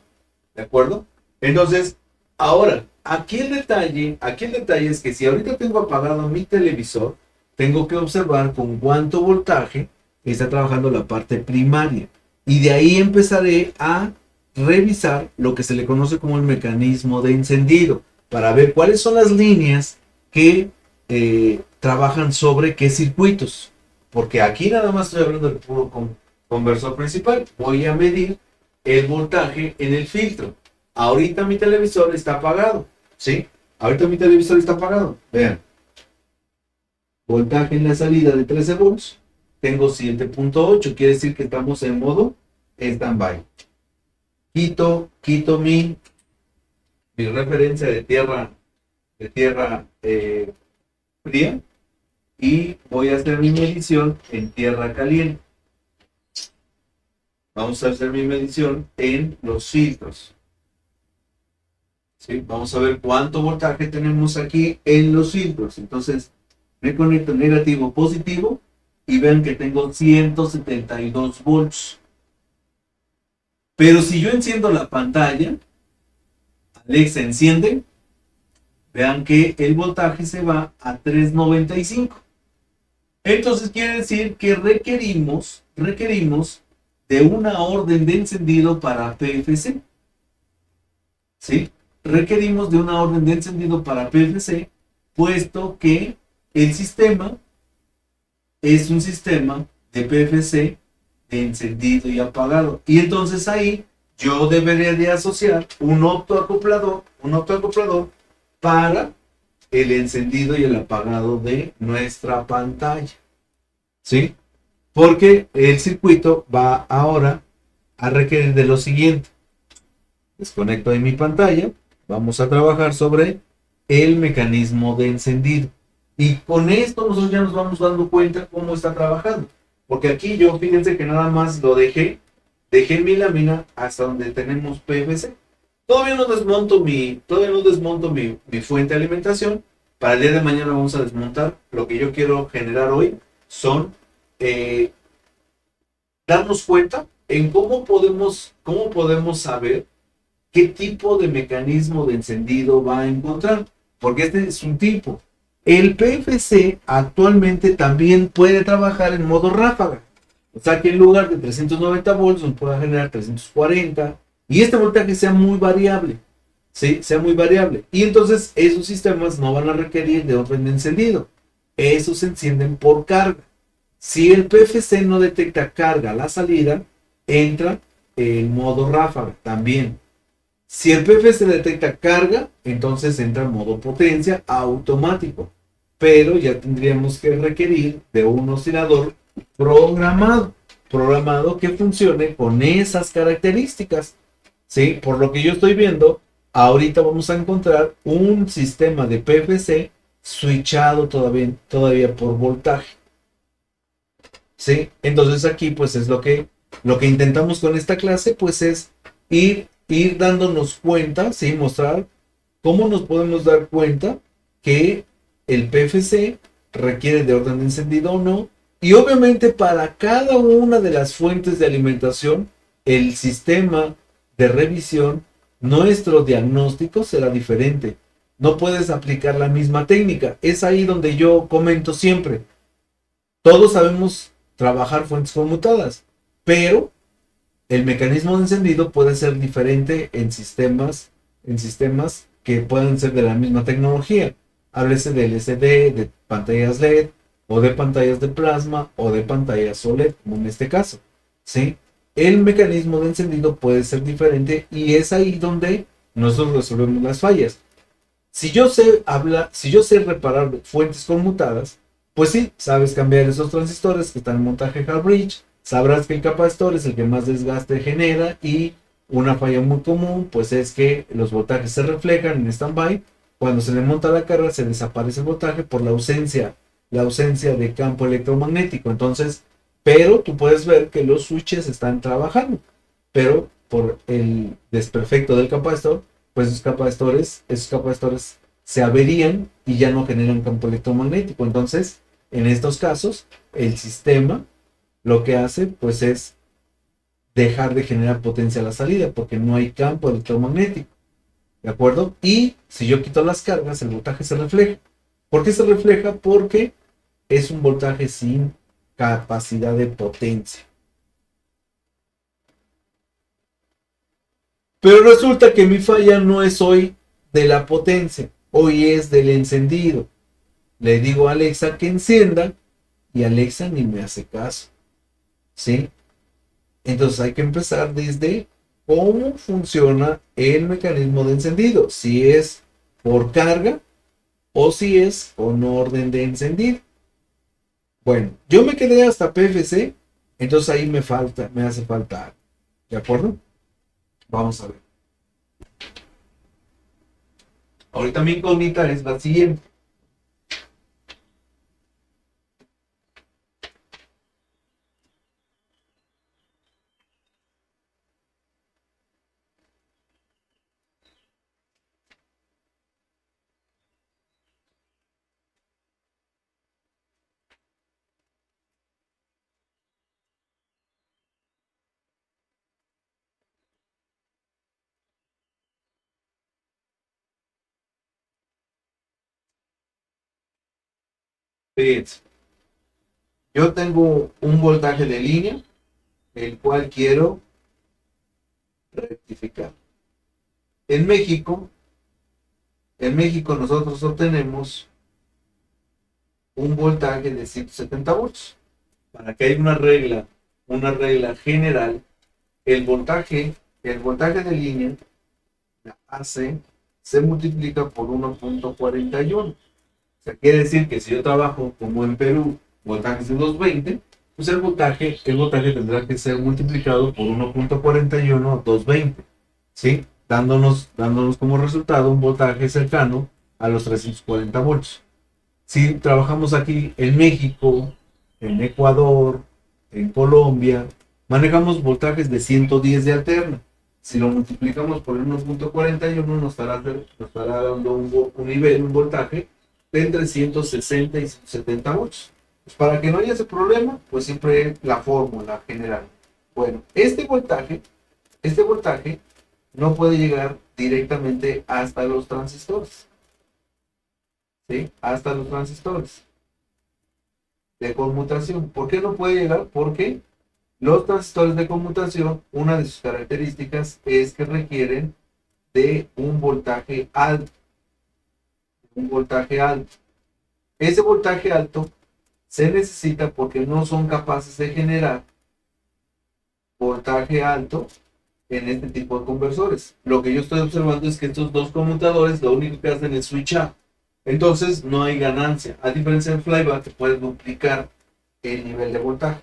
¿de acuerdo? Entonces, ahora, aquí el detalle es que si ahorita tengo apagado mi televisor, tengo que observar con cuánto voltaje está trabajando la parte primaria. Y de ahí empezaré a revisar lo que se le conoce como el mecanismo de encendido, para ver cuáles son las líneas que trabajan sobre qué circuitos. Porque aquí nada más estoy hablando del puro conversor principal. Voy a medir el voltaje en el filtro. Ahorita mi televisor está apagado, ¿sí? Ahorita mi televisor está apagado. Vean. Voltaje en la salida de 13 volts. Tengo 7.8. Quiere decir que estamos en modo stand-by. Quito mi referencia de tierra fría. Y voy a hacer mi medición en tierra caliente. Vamos a hacer mi medición en los filtros. ¿Sí? Vamos a ver cuánto voltaje tenemos aquí en los filtros. Entonces, me conecto negativo, positivo, y vean que tengo 172 volts. Pero si yo enciendo la pantalla, Alexa enciende, vean que el voltaje se va a 395. Entonces quiere decir que requerimos de una orden de encendido para PFC. ¿Sí? Requerimos de una orden de encendido para PFC, puesto que el sistema es un sistema de PFC de encendido y apagado. Y entonces ahí yo debería de asociar un optoacoplador para el encendido y el apagado de nuestra pantalla. ¿Sí? Porque el circuito va ahora a requerir de lo siguiente. Desconecto de mi pantalla. Vamos a trabajar sobre el mecanismo de encendido. Y con esto nosotros ya nos vamos dando cuenta cómo está trabajando. Porque aquí yo, fíjense que nada más lo dejé mi lámina hasta donde tenemos PVC. Todavía no desmonto mi fuente de alimentación. Para el día de mañana vamos a desmontar. Lo que yo quiero generar hoy son darnos cuenta en cómo podemos saber qué tipo de mecanismo de encendido va a encontrar. Porque este es un tipo. El PFC actualmente también puede trabajar en modo ráfaga. O sea que en lugar de 390 volts nos pueda generar 340. Y este voltaje sea muy variable. ¿Sí? Sea muy variable. Y entonces esos sistemas no van a requerir de orden de encendido. Esos se encienden por carga. Si el PFC no detecta carga a la salida, entra en modo ráfaga también. Si el PFC detecta carga, entonces entra en modo potencia automático. Pero ya tendríamos que requerir de un oscilador programado que funcione con esas características. ¿Sí? Por lo que yo estoy viendo, ahorita vamos a encontrar un sistema de PFC switchado todavía por voltaje. ¿Sí? Entonces aquí pues es lo que intentamos con esta clase, pues es ir dándonos cuenta, ¿sí? Mostrar ¿Cómo nos podemos dar cuenta que el PFC requiere de orden de encendido o no? Y obviamente para cada una de las fuentes de alimentación, el sistema de revisión, nuestro diagnóstico será diferente. No puedes aplicar la misma técnica. Es ahí donde yo comento siempre. Todos sabemos trabajar fuentes conmutadas, pero el mecanismo de encendido puede ser diferente en sistemas que pueden ser de la misma tecnología. Háblese de LCD, de pantallas LED, o de pantallas de plasma, o de pantallas OLED, como en este caso. ¿Sí? El mecanismo de encendido puede ser diferente y es ahí donde nosotros resolvemos las fallas. Si yo sé reparar fuentes conmutadas, pues sí, sabes cambiar esos transistores que están en montaje half bridge, sabrás que el capacitor es el que más desgaste genera y una falla muy común pues es que los voltajes se reflejan en standby. Cuando se le monta la carga se desaparece el voltaje por la ausencia de campo electromagnético. Entonces, pero tú puedes ver que los switches están trabajando, pero por el desperfecto del capacitor, pues esos capacitores se averían y ya no generan campo electromagnético. Entonces, en estos casos, el sistema lo que hace pues es dejar de generar potencia a la salida porque no hay campo electromagnético, ¿de acuerdo? Y si yo quito las cargas, el voltaje se refleja. ¿Por qué se refleja? Porque es un voltaje sin capacidad de potencia. Pero resulta que mi falla no es hoy de la potencia, hoy es del encendido. Le digo a Alexa que encienda y Alexa ni me hace caso, ¿sí? Entonces hay que empezar desde cómo funciona el mecanismo de encendido, si es por carga o si es con orden de encendido. Bueno, yo me quedé hasta PFC, entonces ahí me hace falta, ¿de acuerdo? Vamos a ver. Ahorita mi incógnita es la siguiente. Fíjense, yo tengo un voltaje de línea, el cual quiero rectificar. En México, en México nosotros obtenemos un voltaje de 170 volts. Para que haya una regla general, el voltaje de línea, la AC, se multiplica por 1.41. O sea, quiere decir que si yo trabajo como en Perú, voltajes de 220, pues el voltaje tendrá que ser multiplicado por 1.41 220, ¿sí? Dándonos como resultado un voltaje cercano a los 340 volts. Si trabajamos aquí en México, en Ecuador, en Colombia, manejamos voltajes de 110 de alterna. Si lo multiplicamos por el 1.41 nos estará dando un nivel, un voltaje de entre 160 y 170 volts. Pues para que no haya ese problema, pues siempre la fórmula general. Bueno, este voltaje no puede llegar directamente hasta los transistores, ¿sí? Hasta los transistores de conmutación. ¿Por qué no puede llegar? Porque los transistores de conmutación, una de sus características es que requieren de un voltaje alto. Un voltaje alto. Ese voltaje alto se necesita porque no son capaces de generar voltaje alto en este tipo de conversores. Lo que yo estoy observando es que estos dos conmutadores lo único que hacen es switchar. Entonces no hay ganancia. A diferencia del flyback que puede duplicar el nivel de voltaje.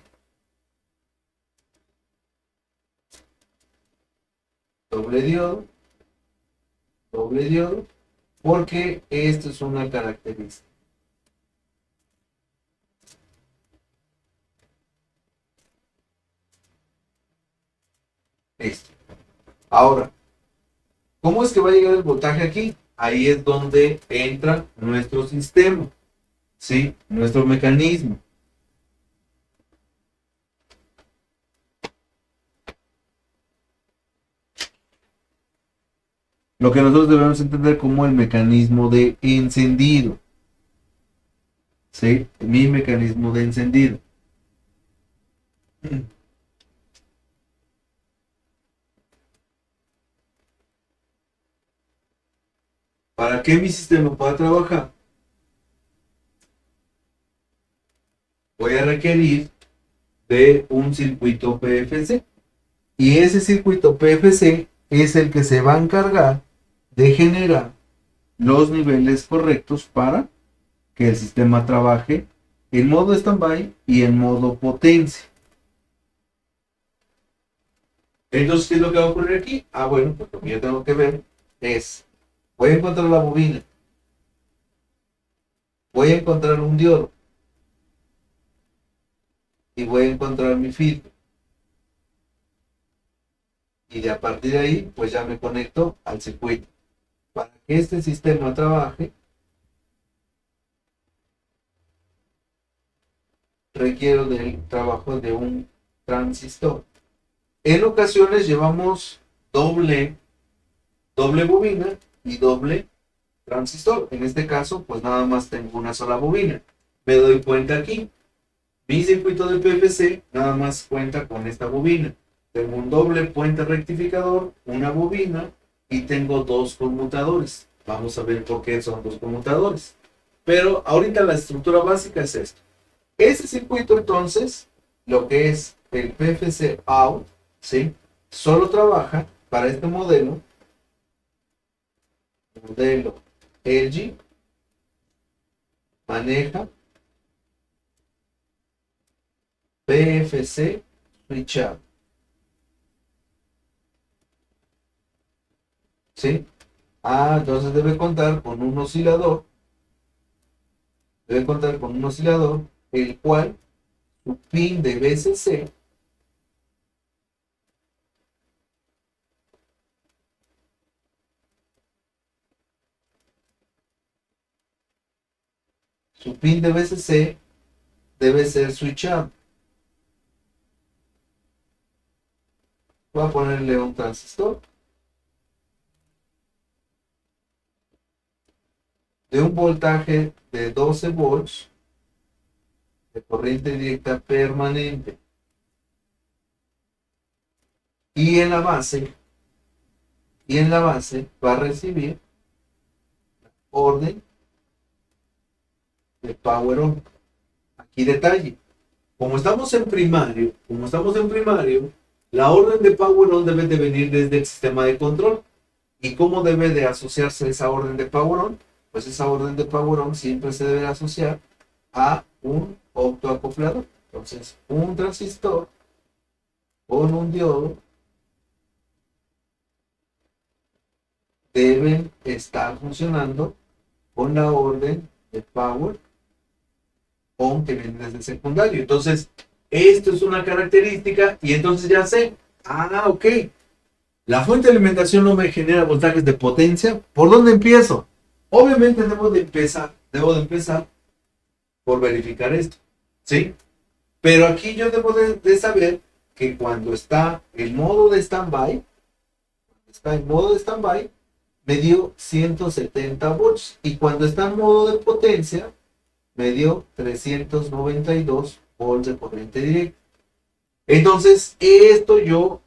Doble diodo, doble diodo, porque esto es una característica. Esto. Ahora, ¿cómo es que va a llegar el voltaje aquí? ahí es donde entra nuestro sistema, ¿sí? Nuestro mecanismo. Lo que nosotros debemos entender como el mecanismo de encendido, ¿sí? Mi mecanismo de encendido. Para que mi sistema pueda trabajar, voy a requerir de un circuito PFC. Y ese circuito PFC es el que se va a encargar de generar los niveles correctos para que el sistema trabaje en modo standby y en modo potencia. Entonces, ¿qué es lo que va a ocurrir aquí? Bueno, pues lo que yo tengo que ver es, voy a encontrar la bobina, voy a encontrar un diodo y voy a encontrar mi filtro. Y de a partir de ahí, pues ya me conecto al circuito. Para que este sistema trabaje, requiero del trabajo de un transistor. En ocasiones llevamos doble bobina y doble transistor. En este caso, pues nada más tengo una sola bobina. Me doy cuenta aquí. Mi circuito de PFC nada más cuenta con esta bobina. Tengo un doble puente rectificador, una bobina y tengo dos conmutadores. Vamos a ver por qué son dos conmutadores. Pero ahorita la estructura básica es esto. Ese circuito entonces, lo que es el PFC out, ¿sí? Solo trabaja para este modelo LG, maneja PFC switchado, ¿sí? Entonces debe contar con un oscilador, el cual su pin de BCC debe ser switchado. Voy a ponerle un transistor de un voltaje de 12 volts de corriente directa permanente. Y en la base va a recibir orden de power on. Aquí detalle. Como estamos en primario, la orden de power on debe de venir desde el sistema de control. ¿Y cómo debe de asociarse esa orden de power on? Pues esa orden de power on siempre se debe asociar a un optoacoplador. Entonces, un transistor con un diodo deben estar funcionando con la orden de power on que viene desde el secundario. Entonces, esto es una característica y entonces ya sé, ok, la fuente de alimentación no me genera voltajes de potencia. ¿Por dónde empiezo? Obviamente debo de empezar por verificar esto, ¿sí? Pero aquí yo debo de saber que cuando está en modo de standby, me dio 170 volts. Y cuando está en modo de potencia, me dio 392 volts de corriente directa. Entonces, esto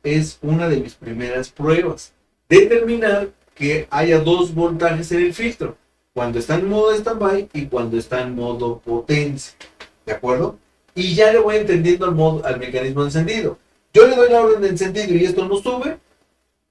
es una de mis primeras pruebas. Determinar que haya dos voltajes en el filtro. Cuando está en modo de standby y cuando está en modo potencia. ¿De acuerdo? Y ya le voy entendiendo al mecanismo de encendido. Yo le doy la orden de encendido y esto no sube,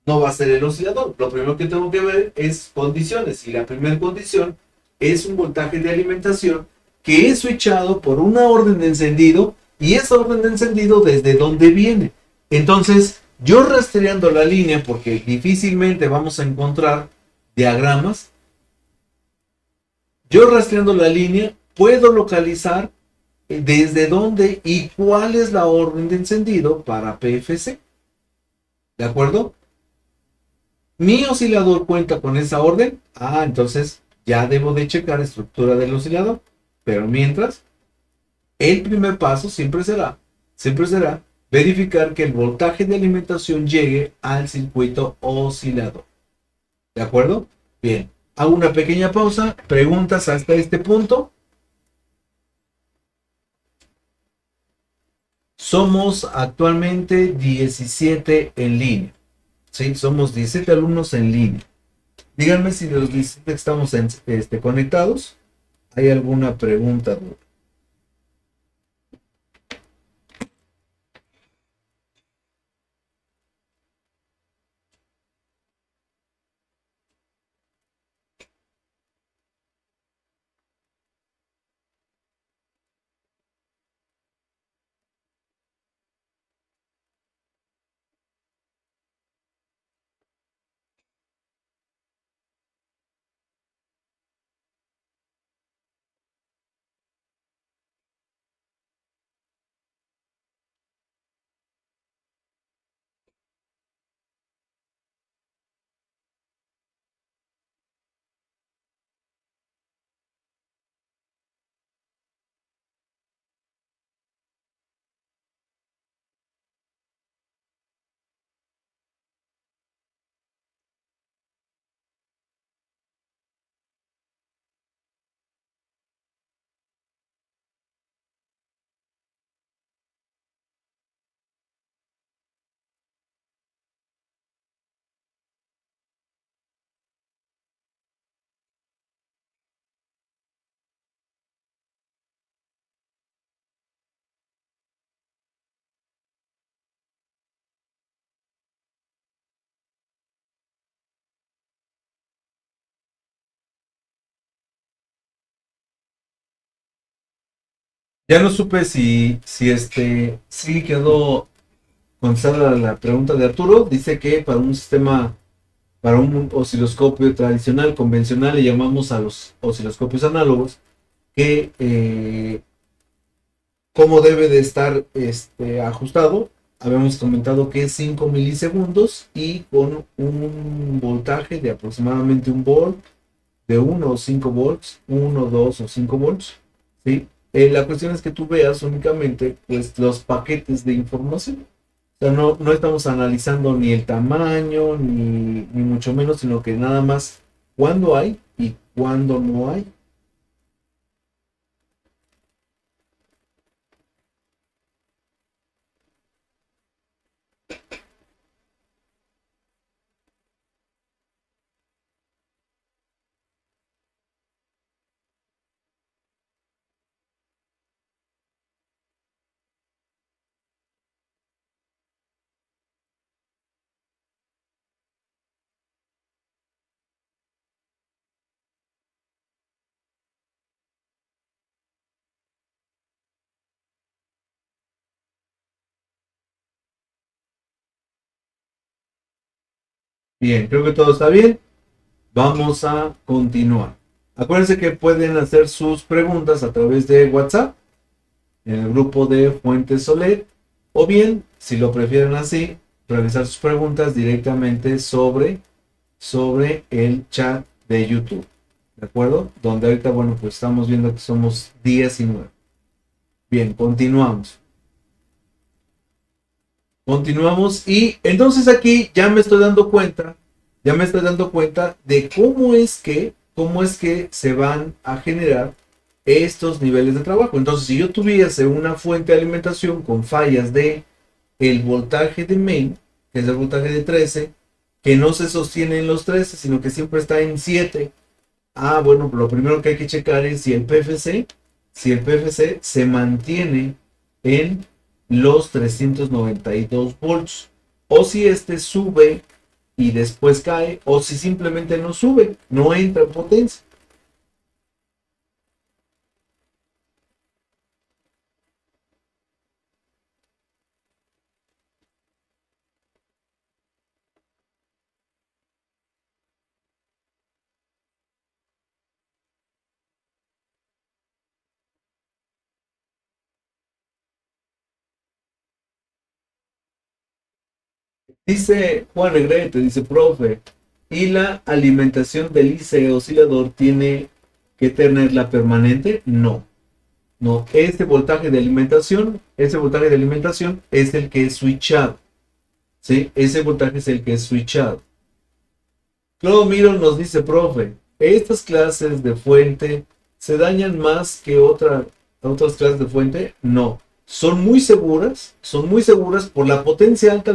no va a ser el oscilador. Lo primero que tengo que ver es condiciones. Y la primera condición es un voltaje de alimentación que es switchado por una orden de encendido. Y esa orden de encendido, ¿desde dónde viene? Entonces, yo rastreando la línea, porque difícilmente vamos a encontrar diagramas, yo rastreando la línea puedo localizar desde dónde y cuál es la orden de encendido para PFC. ¿De acuerdo? Mi oscilador cuenta con esa orden. Ah, entonces ya debo de checar estructura del oscilador. Pero mientras, el primer paso siempre será verificar que el voltaje de alimentación llegue al circuito oscilador. ¿De acuerdo? Bien. Hago una pequeña pausa. Preguntas hasta este punto. Somos actualmente 17 en línea. Sí, somos 17 alumnos en línea. Díganme si de los 17 que estamos conectados, ¿hay alguna pregunta? Ya no supe si quedó contestada la pregunta de Arturo. Dice que para un sistema, para un osciloscopio tradicional, convencional, le llamamos a los osciloscopios análogos, que cómo debe de estar ajustado. Habíamos comentado que es 5 milisegundos y con un voltaje de aproximadamente un volt, de 1 o 5 volts, 1, 2 o 5 volts. ¿Sí? La cuestión es que tú veas únicamente pues, los paquetes de información. O sea, no estamos analizando ni el tamaño, ni mucho menos, sino que nada más cuándo hay y cuándo no hay. Bien, creo que todo está bien. Vamos a continuar. Acuérdense que pueden hacer sus preguntas a través de WhatsApp en el grupo de Fuentes Soler, o bien, si lo prefieren así, realizar sus preguntas directamente sobre el chat de YouTube. ¿De acuerdo? Donde ahorita, bueno, pues estamos viendo que somos 19. Bien, continuamos. Continuamos y entonces aquí ya me estoy dando cuenta de cómo es que se van a generar estos niveles de trabajo. Entonces, si yo tuviese una fuente de alimentación con fallas de el voltaje de main, que es el voltaje de 13, que no se sostiene en los 13, sino que siempre está en 7. Ah, bueno, lo primero que hay que checar es si el PFC se mantiene en los 392 volts, o si este sube y después cae, o si simplemente no sube, no entra en potencia. Dice Juan Negrete, dice profe, Y la alimentación del IC oscilador tiene que tenerla permanente, no. No, ese voltaje de alimentación es el que es switchado. ¿Sí? Ese voltaje es el que es switchado. Claudio Miro nos dice, profe, estas clases de fuente se dañan más que otras clases de fuente. No, son muy seguras por la potencia alta,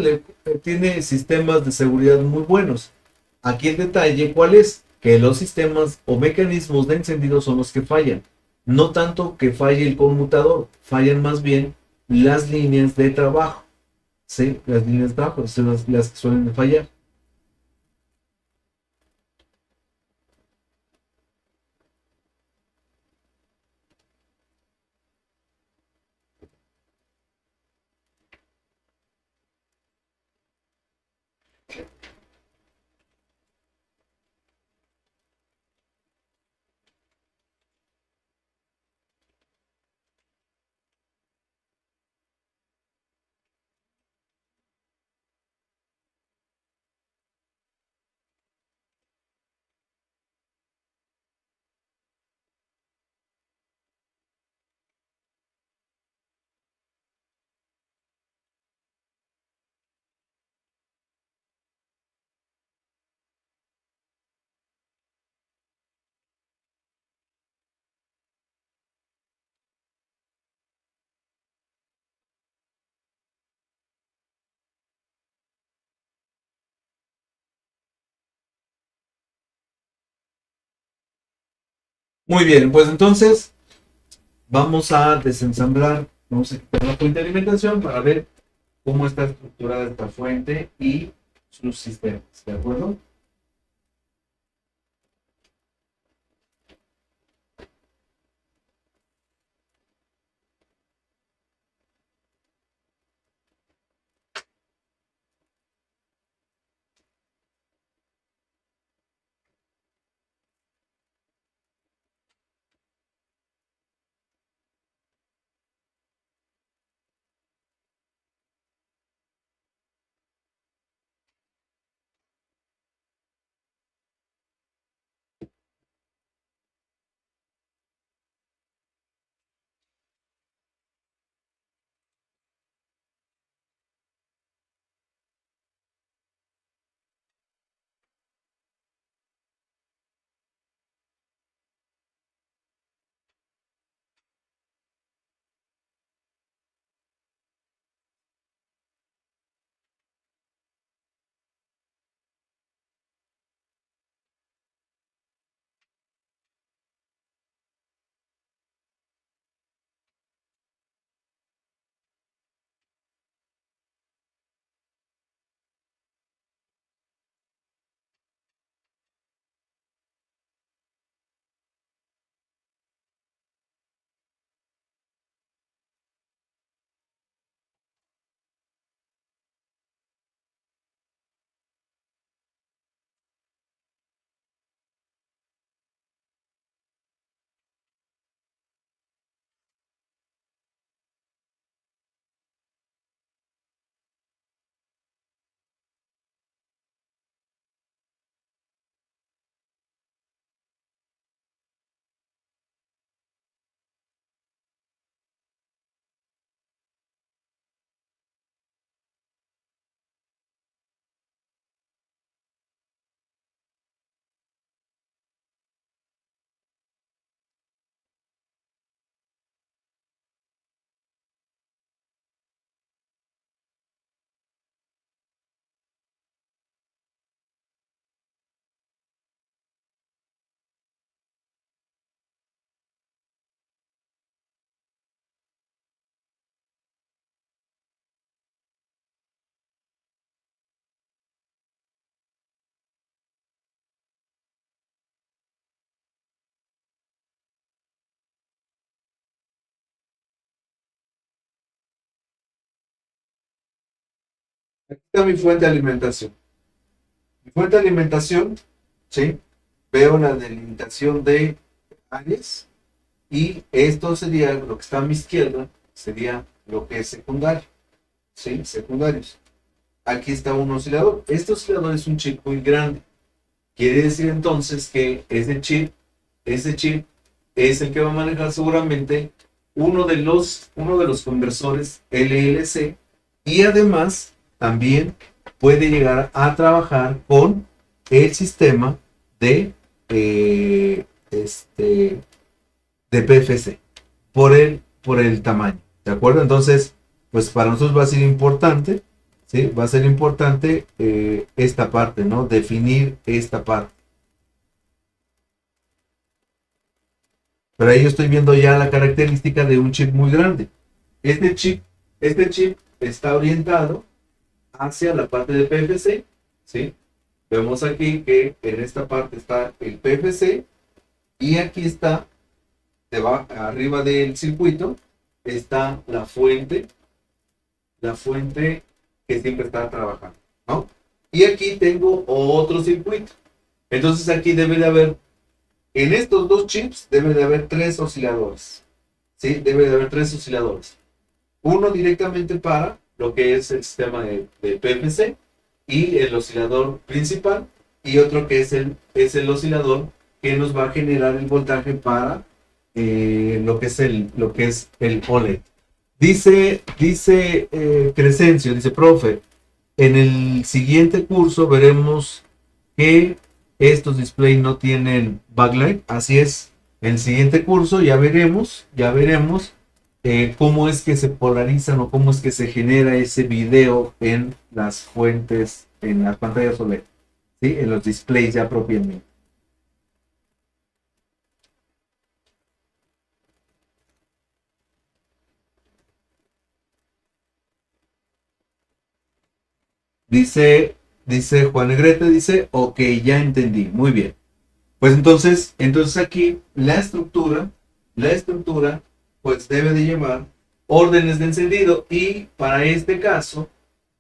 tiene sistemas de seguridad muy buenos. Aquí el detalle, ¿cuál es? Que los sistemas o mecanismos de encendido son los que fallan. No tanto que falle el conmutador, fallan más bien las líneas de trabajo. ¿Sí? Las líneas de trabajo son las que suelen fallar. Muy bien, pues entonces vamos a desensamblar, vamos a quitar la fuente de alimentación para ver cómo está estructurada esta fuente y sus sistemas, ¿de acuerdo? Aquí está mi fuente de alimentación. Mi fuente de alimentación, ¿sí? Veo la delimitación de áreas y esto sería lo que está a mi izquierda, sería lo que es secundario, ¿sí? Secundarios. Aquí está un oscilador. Este oscilador es un chip muy grande. Quiere decir entonces que ese chip es el que va a manejar seguramente uno de los conversores LLC, y además también puede llegar a trabajar con el sistema de, de PFC por el tamaño, ¿de acuerdo? Entonces, pues para nosotros va a ser importante, ¿sí? Va a ser importante esta parte, ¿no? Definir esta parte. Pero ahí yo estoy viendo ya la característica de un chip muy grande. Este chip, este chip está orientado hacia la parte de PFC, ¿sí? Vemos aquí que en esta parte está el PFC y aquí está, debajo, arriba del circuito, está la fuente que siempre está trabajando, ¿no? Y aquí tengo otro circuito. Entonces aquí debe de haber, en estos dos chips debe de haber tres osciladores, ¿sí? Debe de haber tres osciladores. Uno directamente para lo que es el sistema de PFC y el oscilador principal, y otro que es el oscilador que nos va a generar el voltaje para lo que es el OLED. Dice Crescencio, dice, profe, en el siguiente curso veremos que estos displays no tienen backlight. Así es, en el siguiente curso ya veremos cómo es que se polarizan o cómo es que se genera ese video en las fuentes, en las pantallas OLED, ¿sí? En los displays ya propiamente. Dice Juan Negrete, dice, ok, ya entendí, muy bien. Pues entonces aquí la estructura, pues debe de llevar órdenes de encendido, y para este caso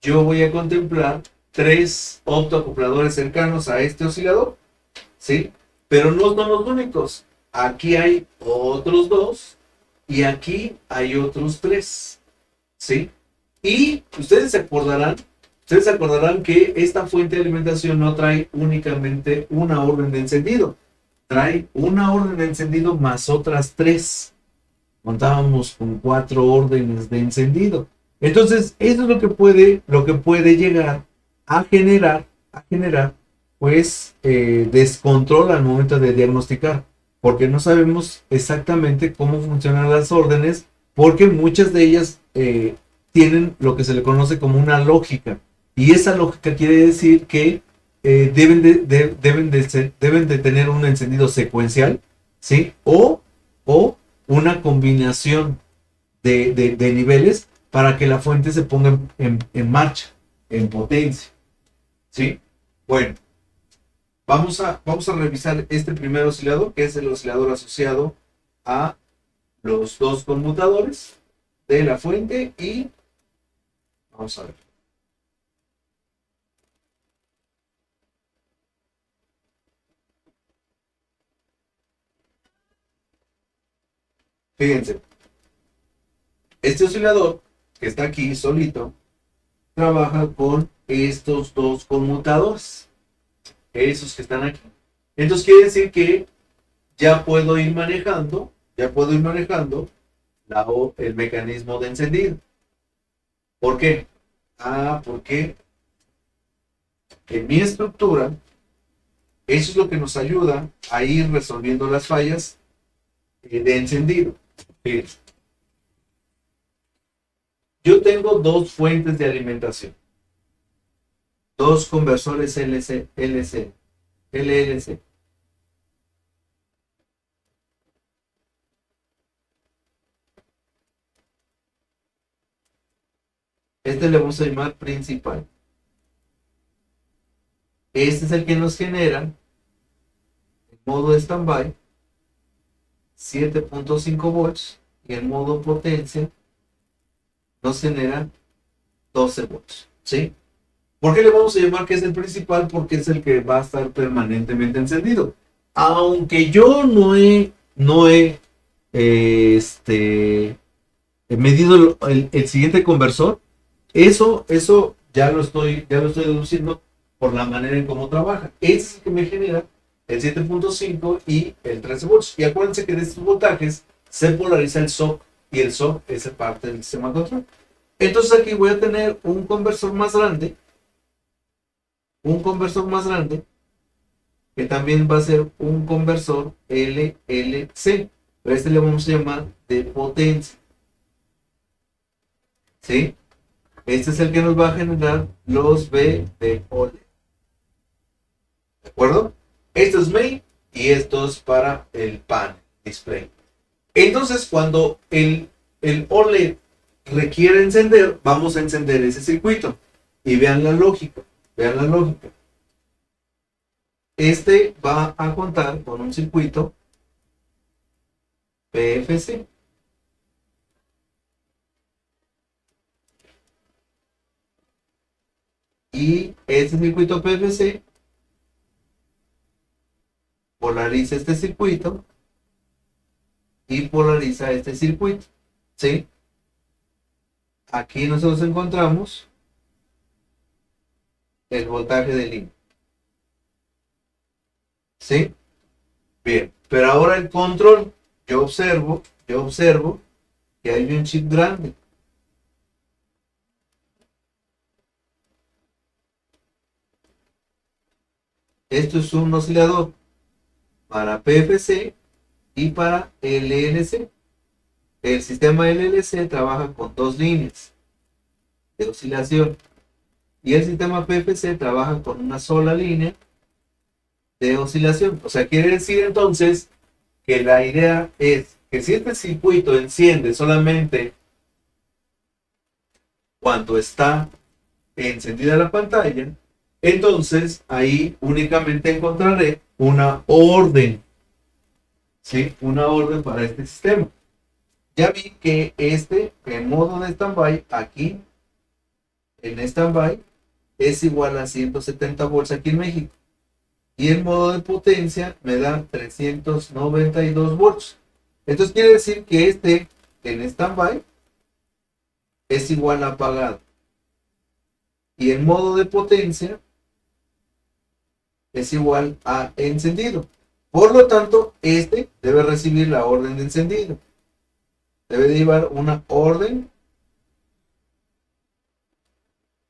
yo voy a contemplar tres optoacopladores cercanos a este oscilador, ¿sí? Pero no son los únicos. Aquí hay otros dos y aquí hay otros tres, ¿sí? Y ustedes se acordarán que esta fuente de alimentación no trae únicamente una orden de encendido, trae una orden de encendido más otras tres. Contábamos con 4 órdenes de encendido. Entonces, eso es lo que puede llegar a generar, pues, descontrol al momento de diagnosticar, porque no sabemos exactamente cómo funcionan las órdenes, porque muchas de ellas tienen lo que se le conoce como una lógica, y esa lógica quiere decir que deben de tener un encendido secuencial, ¿sí? O una combinación de niveles para que la fuente se ponga en marcha, en potencia, ¿sí? Bueno, vamos a revisar este primer oscilador, que es el oscilador asociado a los dos conmutadores de la fuente, y vamos a ver. Fíjense, este oscilador que está aquí solito trabaja con estos dos conmutadores, esos que están aquí. Entonces quiere decir que ya puedo ir manejando el mecanismo de encendido. ¿Por qué? Porque en mi estructura, eso es lo que nos ayuda a ir resolviendo las fallas de encendido. Fíjense. Yo tengo dos fuentes de alimentación, dos conversores LLC. Este le vamos a llamar principal. Este es el que nos genera, en modo standby, 7.5 volts, y en modo potencia nos genera 12 volts, ¿sí? ¿Por qué le vamos a llamar que es el principal? Porque es el que va a estar permanentemente encendido. Aunque yo no he medido el siguiente conversor, eso ya lo estoy deduciendo por la manera en cómo trabaja. Ese es el que me genera el 7.5 y el 13 volts. Y acuérdense que de estos voltajes se polariza el SOC y el SOC es parte del sistema de control. Entonces aquí voy a tener un conversor más grande, que también va a ser un conversor LLC, pero este le vamos a llamar de potencia, ¿sí? Este es el que nos va a generar los V de OLED, ¿de acuerdo? Esto es main y esto es para el panel display. Entonces cuando el OLED requiere encender, vamos a encender ese circuito y vean la lógica, este va a contar con un circuito PFC. Y este circuito PFC polariza este circuito y polariza este circuito, ¿sí? Aquí nosotros encontramos el voltaje de línea, ¿sí? Bien, pero ahora el control, yo observo que hay un chip grande. Esto es un oscilador para PFC y para LLC. El sistema LLC trabaja con dos líneas de oscilación y el sistema PFC trabaja con una sola línea de oscilación. O sea, quiere decir entonces que la idea es que si este circuito enciende solamente cuando está encendida la pantalla, entonces ahí únicamente encontraré una orden, ¿sí? Una orden para este sistema. Ya vi que en modo de standby, aquí en standby, es igual a 170 volts aquí en México. Y el modo de potencia me da 392 volts. Entonces quiere decir que en standby es igual a apagado. Y el modo de potencia es igual a encendido. Por lo tanto, debe recibir la orden de encendido. Debe de llevar una orden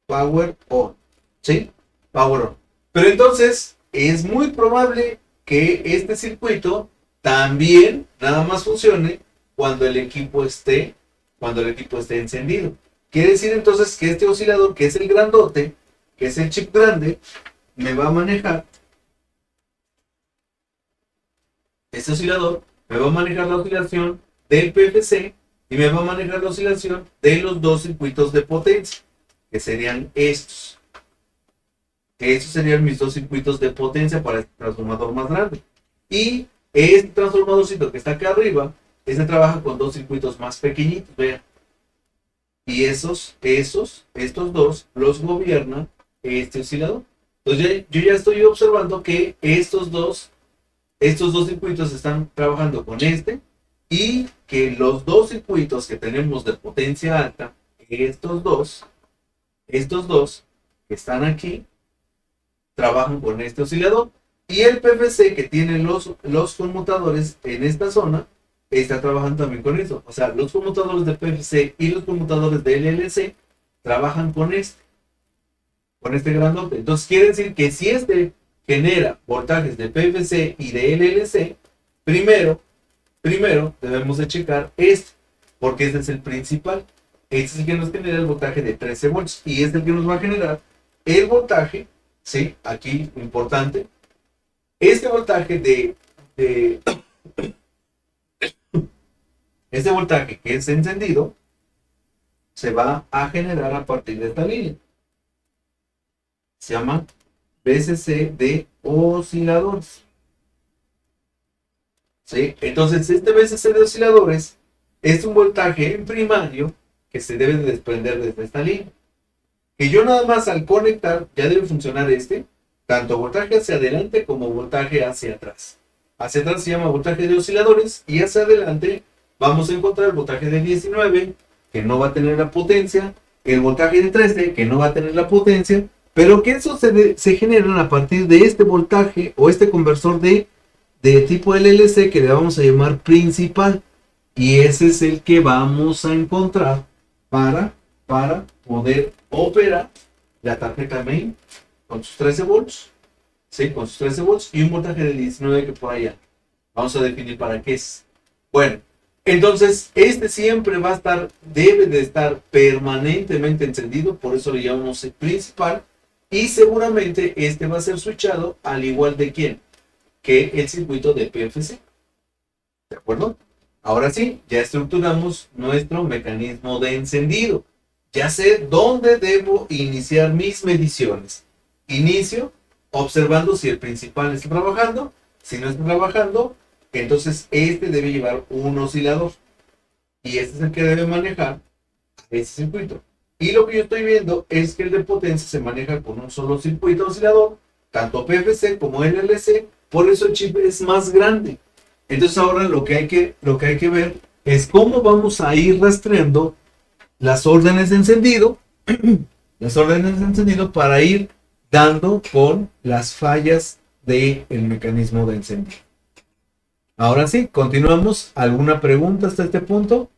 power on, ¿sí? Power on. Pero entonces es muy probable que este circuito también nada más funcione cuando el equipo esté encendido. Quiere decir entonces que este oscilador, que es el grandote, que es el chip grande, me va a manejar, este oscilador me va a manejar la oscilación del PFC y me va a manejar la oscilación de los dos circuitos de potencia, que serían estos. Estos serían mis dos circuitos de potencia para este transformador más grande. Y este transformadorcito que está acá arriba, trabaja con dos circuitos más pequeñitos, vean. Y estos dos los gobierna este oscilador. Entonces yo ya estoy observando que estos dos circuitos están trabajando con y que los dos circuitos que tenemos de potencia alta, estos dos que están aquí, trabajan con este oscilador. Y el PFC que tiene los conmutadores en esta zona, está trabajando también con eso. O sea, los conmutadores de PFC y los conmutadores de LLC trabajan con este grandote. Entonces quiere decir que si genera voltajes de PFC y de LLC, primero debemos de checar porque este es el principal. Este es el que nos genera el voltaje de 13 volts y este es el que nos va a generar el voltaje, ¿sí? Aquí, importante, este voltaje este voltaje que es encendido se va a generar a partir de esta línea. Se llama VCC de osciladores. ¿Sí? Entonces, este VCC de osciladores es un voltaje en primario que se debe de desprender desde esta línea. Que yo nada más al conectar ya debe funcionar tanto voltaje hacia adelante como voltaje hacia atrás. Hacia atrás se llama voltaje de osciladores y hacia adelante vamos a encontrar el voltaje de 19 que no va a tener la potencia, el voltaje de 13 que no va a tener la potencia pero que eso se generan a partir de este voltaje o este conversor de tipo LLC que le vamos a llamar principal. Y ese es el que vamos a encontrar para poder operar la tarjeta main con sus 13 volts, ¿sí? Con sus 13 volts y un voltaje de 19 que por allá. Vamos a definir para qué es. Bueno, entonces este siempre va a estar, debe de estar permanentemente encendido, por eso le llamamos el principal. Y seguramente este va a ser switchado al igual de quién, que el circuito de PFC. ¿De acuerdo? Ahora sí, ya estructuramos nuestro mecanismo de encendido. Ya sé dónde debo iniciar mis mediciones. Inicio observando si el principal está trabajando. Si no está trabajando, entonces este debe llevar un oscilador. Y este es el que debe manejar ese circuito. Y lo que yo estoy viendo es que el de potencia se maneja con un solo circuito oscilador, tanto PFC como LLC, por eso el chip es más grande. Entonces ahora lo que hay que ver es cómo vamos a ir rastreando las órdenes de encendido, para ir dando con las fallas del mecanismo de encendido. Ahora sí, continuamos. ¿Alguna pregunta hasta este punto?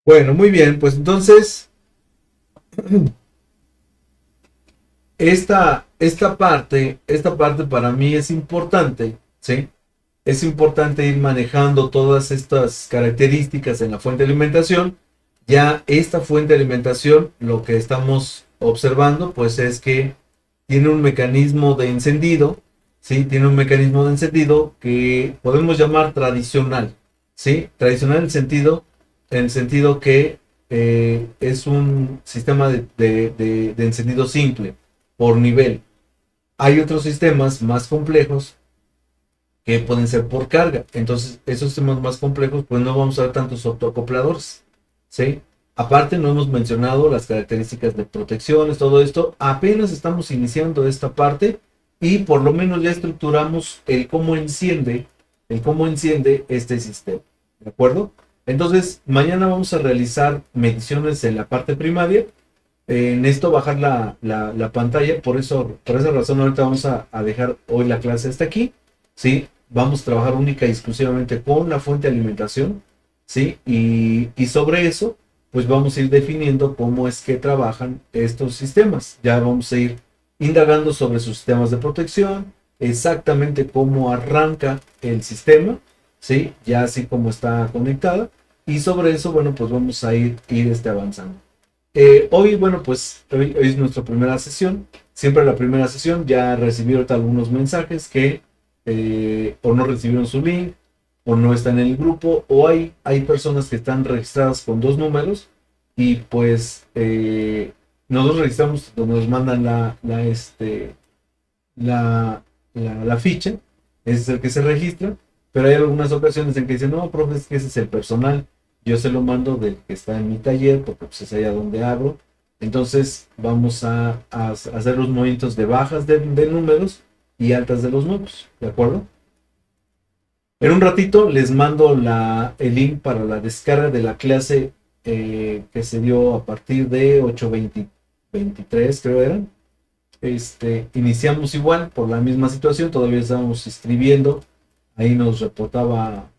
Bueno, muy bien, pues entonces esta parte para mí es importante, ¿sí? Es importante ir manejando todas estas características en la fuente de alimentación, Ya esta fuente de alimentación, lo que estamos observando, pues es que tiene un mecanismo de encendido, ¿sí? Tiene un mecanismo de encendido que podemos llamar tradicional, ¿sí? Tradicional en el sentido que es un sistema de encendido simple, por nivel. Hay otros sistemas más complejos que pueden ser por carga. Entonces, esos sistemas más complejos, pues no vamos a ver tantos autoacopladores, ¿sí? Aparte, no hemos mencionado las características de protecciones, todo esto. Apenas estamos iniciando esta parte y por lo menos ya estructuramos el cómo enciende este sistema, ¿de acuerdo? Entonces, mañana vamos a realizar mediciones en la parte primaria. En esto bajar la pantalla, por esa razón ahorita vamos a dejar hoy la clase hasta aquí, ¿sí? Vamos a trabajar única y exclusivamente con la fuente de alimentación, ¿sí? Y sobre eso, pues vamos a ir definiendo cómo es que trabajan estos sistemas. Ya vamos a ir indagando sobre sus sistemas de protección, exactamente cómo arranca el sistema, ¿sí? Ya así como está conectada. Y sobre eso, bueno, pues vamos a ir avanzando. Hoy, bueno, pues hoy es nuestra primera sesión. Siempre la primera sesión ya recibí ahorita algunos mensajes que o no recibieron su link, o no están en el grupo, o hay personas que están registradas con dos números y pues nosotros registramos donde nos mandan la ficha, ese es el que se registra, pero hay algunas ocasiones en que dicen, no, profe, es que ese es el personal, yo se lo mando del que está en mi taller, porque pues es allá donde abro. Entonces vamos a hacer los movimientos de bajas de números y altas de los nuevos, ¿de acuerdo? En un ratito les mando el link para la descarga de la clase que se dio a partir de 8:23, creo eran. Iniciamos igual por la misma situación, todavía estábamos escribiendo. Ahí nos reportaba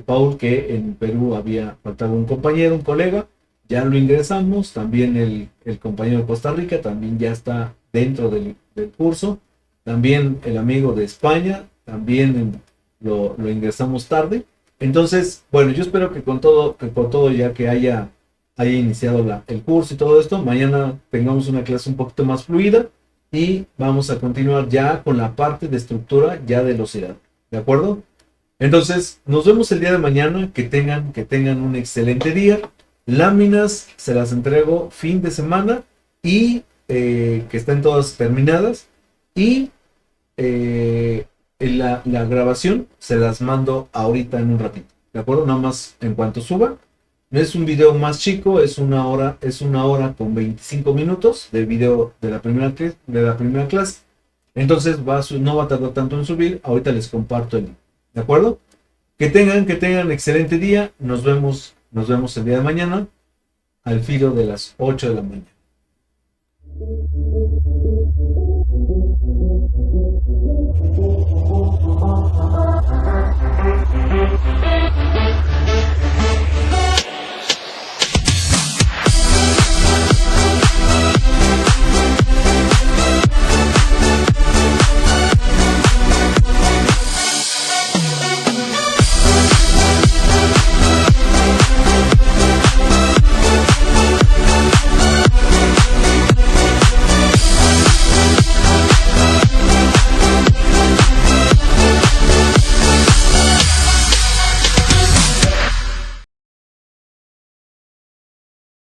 Paul que en Perú había faltado un compañero, un colega. Ya lo ingresamos. También el compañero de Costa Rica también ya está dentro del curso. También el amigo de España también lo ingresamos tarde. Entonces, bueno, yo espero que con todo ya que haya iniciado el curso y todo esto, mañana tengamos una clase un poquito más fluida y vamos a continuar ya con la parte de estructura ya de velocidad. ¿De acuerdo? Entonces, nos vemos el día de mañana. Que tengan un excelente día. Láminas se las entrego fin de semana y que estén todas terminadas. Y la grabación se las mando ahorita en un ratito. ¿De acuerdo? Nada más en cuanto suba. No es un video más chico, es una hora con 25 minutos de video de la primera clase. Entonces no va a tardar tanto en subir. Ahorita les comparto el link. ¿De acuerdo? Que tengan excelente día. Nos vemos el día de mañana al filo de las 8 de la mañana.